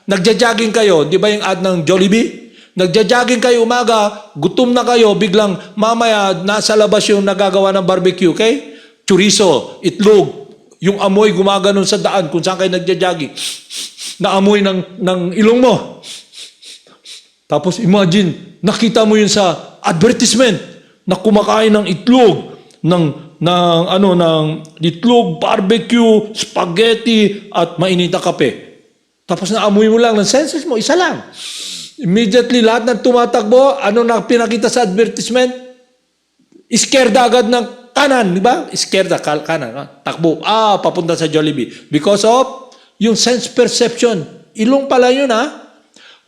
Nagja-jogging kayo, di ba yung ad ng Jollibee? Nagja-jogging kayo umaga, gutom na kayo, biglang mamaya nasa labas yung nagagawa ng barbecue, okay? Chorizo, itlog, yung amoy gumaganon sa daan kung saan kayo nagja-jogging. Na amoy ng ilong mo. Tapos imagine, nakita mo yun sa advertisement na kumakain ng itlog, ng itlog, barbecue, spaghetti, at mainit na kape. Tapos naamoy mo lang ng senses mo, isa lang. Immediately, lahat ng tumatakbo, ano na pinakita sa advertisement? Iskerda agad ng kanan, di ba? Iskerda, kanan. Takbo, papunta sa Jollibee. Because of yung sense perception. Ilong pala yun,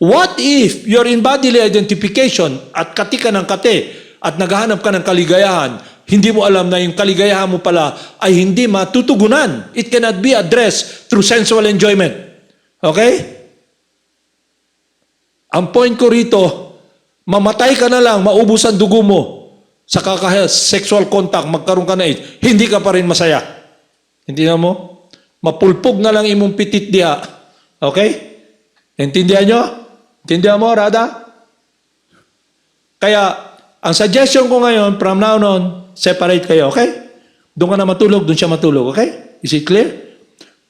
What if you're in bodily identification at kati ka ng kati at naghahanap ka ng kaligayahan, hindi mo alam na yung kaligayahan mo pala ay hindi matutugunan. It cannot be addressed through sensual enjoyment. Okay? Ang point ko rito, mamatay ka na lang, maubos ang dugo mo sa sexual contact, magkaroon ka na AIDS, hindi ka pa rin masaya. Hindi na mo? Mapulpog na lang imong pitit diha. Okay? Intindihan nyo? Intindihan mo, Rada? Kaya, ang suggestion ko ngayon, from now on, separate kayo, okay? Doon ka na matulog, doon siya matulog, okay? Is it clear?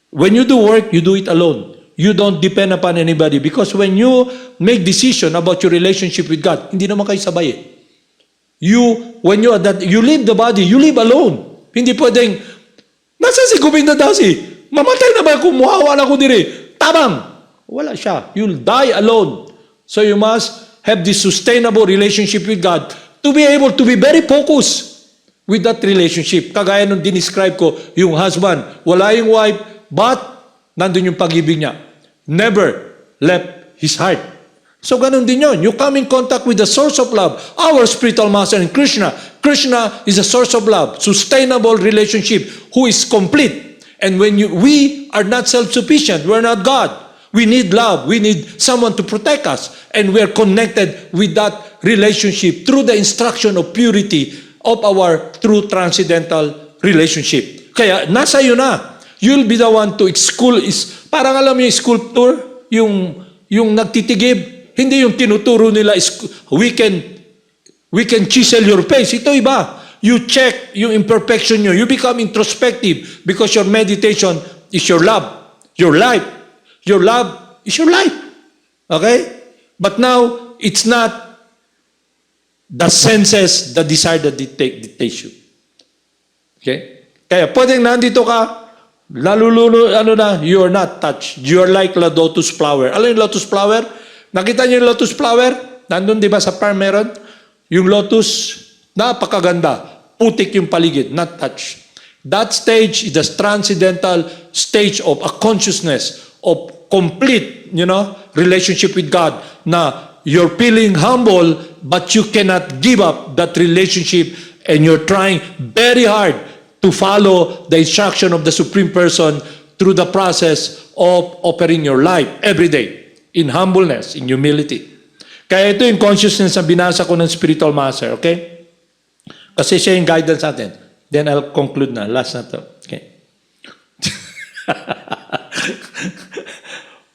When you do work, you do it alone. You don't depend upon anybody because when you make decision about your relationship with God, hindi naman kayo sabay eh. When you leave the body, you live alone. Hindi pwedeng, nasa si Govinda Dasi, mamatay na ba kung muhawa na ko diri? Tabang! Wala siya. You'll die alone. So you must have this sustainable relationship with God to be able to be very focused with that relationship. Kagaya nung dinescribe ko, yung husband, wala yung wife, but nandun yung pag-ibig niya. Never left his heart. So ganun din yun. You come in contact with the source of love, our spiritual master in Krsna. Krsna is a source of love, sustainable relationship, who is complete. And when we are not self-sufficient, we're not God. We need love. We need someone to protect us. And we're connected with that relationship through the instruction of purity of our true transcendental relationship. Kaya, nasa iyo na. You'll be the one to school is, parang alam mo yung sculptor, yung nagtitigib, hindi yung tinuturo nila, we can chisel your face. Ito iba. You check yung imperfection nyo. You become introspective because your meditation is your love, your life. Your love is your life. Okay? But now, it's not the senses, the desire that dictates you. Okay? Kaya pwedeng nandito ka, nalululo, you are not touched. You are like a lotus flower. Alam yung lotus flower? Nakita niyo yung lotus flower? Nandun, di ba, sa farm meron? Yung lotus, napakaganda. Putik yung paligid, not touched. That stage is the transcendental stage of a consciousness of complete, relationship with God. Na you're feeling humble, but you cannot give up that relationship and you're trying very hard to follow the instruction of the Supreme Person through the process of offering your life every day in humbleness, in humility. Kaya ito yung consciousness na binasa ko ng Spiritual Master, okay? Kasi siya yung guidance natin. Then I'll conclude na. Last na to. Okay.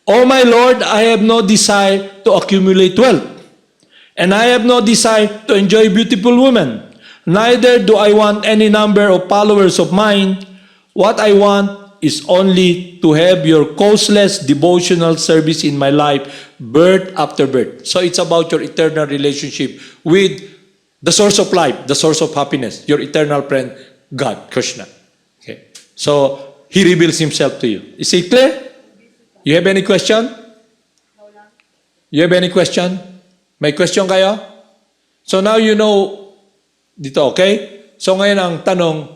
Oh my Lord, I have no desire to accumulate wealth. And I have no desire to enjoy beautiful women. Neither do I want any number of followers of mine. What I want is only to have your causeless devotional service in my life, birth after birth. So it's about your eternal relationship with the source of life, the source of happiness, your eternal friend, God, Krsna. Okay. So He reveals Himself to you. Is it clear? You have any question? You have any question? May question kayo? So now you know dito, okay? So ngayon ang tanong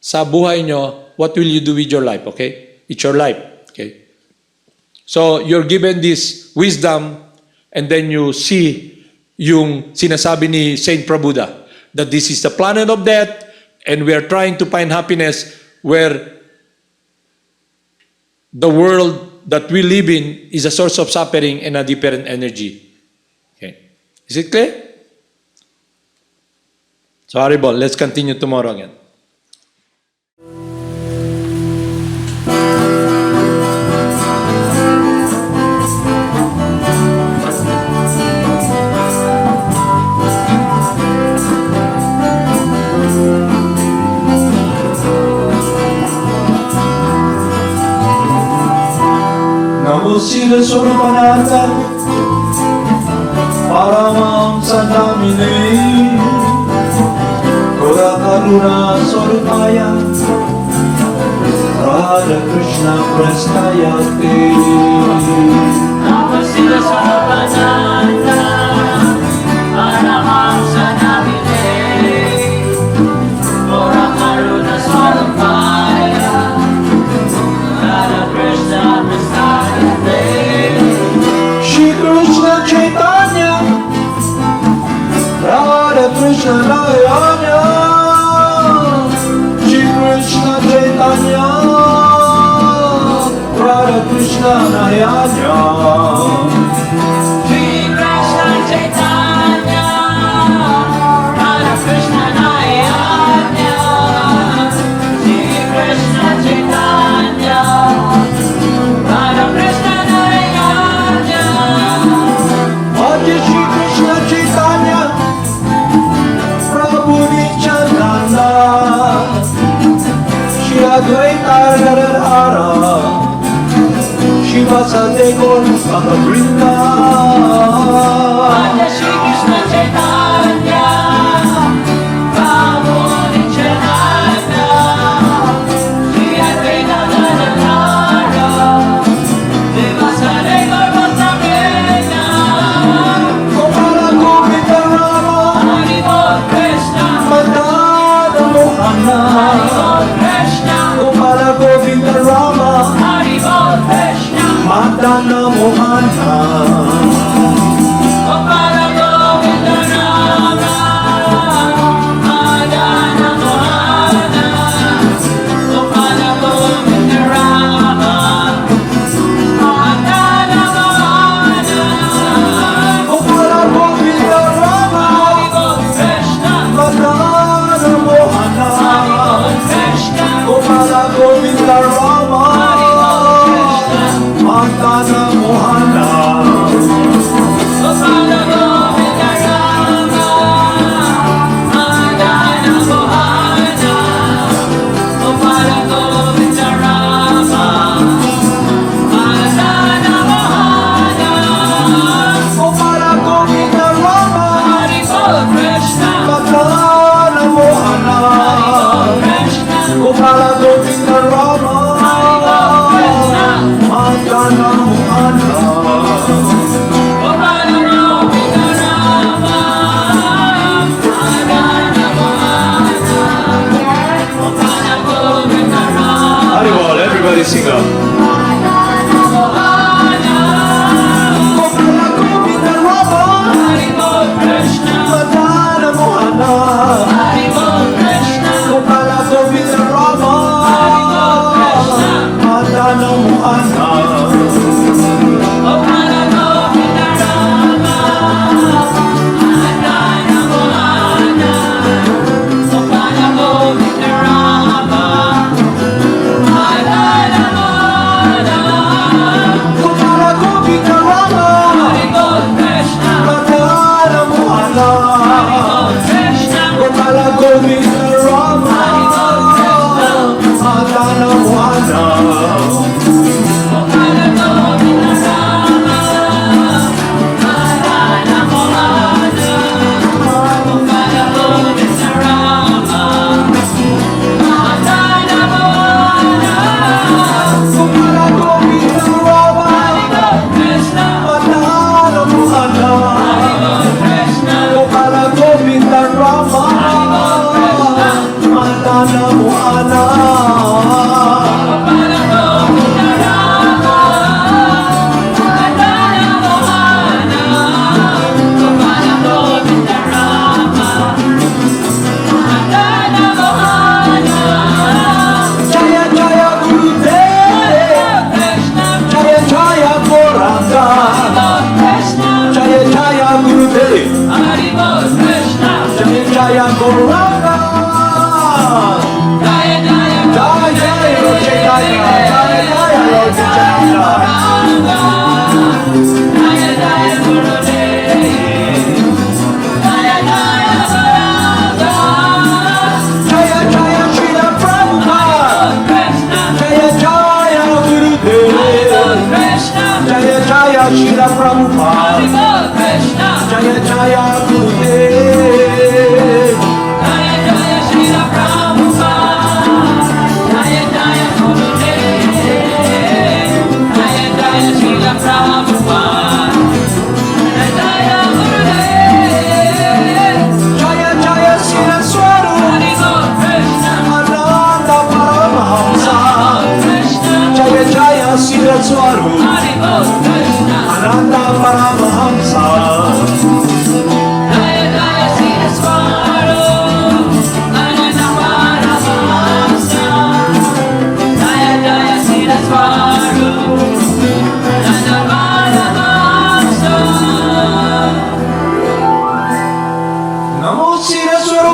sa buhay nyo, what will you do with your life, okay? It's your life, okay? So you're given this wisdom and then you see yung sinasabi ni Saint Prabhupada that this is the planet of death and we are trying to find happiness where the world that we live in is a source of suffering and a different energy. Okay. Is it clear? So, Haribol, let's continue tomorrow again. Namo Siddhaswarupananda Paramahamsa Namine Kora Karuna Swarupaya Radha Krishna Prastayate Namo Siddhaswarupananda Paramahamsa Namine Kora Karuna Swarupaya Radha Krishna Prastayate Shri Krishna Chaitanya, Shri Krishna Chaitanya, Radha Krishna Nayanya. Shri Krishna Chaitanya, Radha Krishna Nayanya. Shri Krishna Chaitanya, Radha Krishna Nayanya. Adi Shri Krishna Chaitanya, Prabhu Nityananda, Shri Advaita Gadadhara, Shiva Sadekon Bhagavrinda. Adi Shri Krishna Chaitanya, Prabhu Nityananda, Shri Advaita Gadadhara, Shiva Sadekon Bhagavanda. Gopala Govinda Rama, Hari Bol Krishna, Madana Mohana. Hari Bol Krishna, Gopala Govinda Rama, Hari Bol Krishna, Madana Mohana.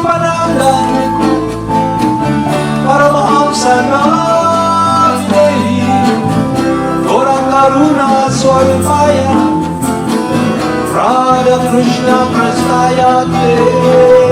Siddhaswarupananda Paramahamsa Namahi Gaura Karuna Swarupaya Radha Krishna Prastayate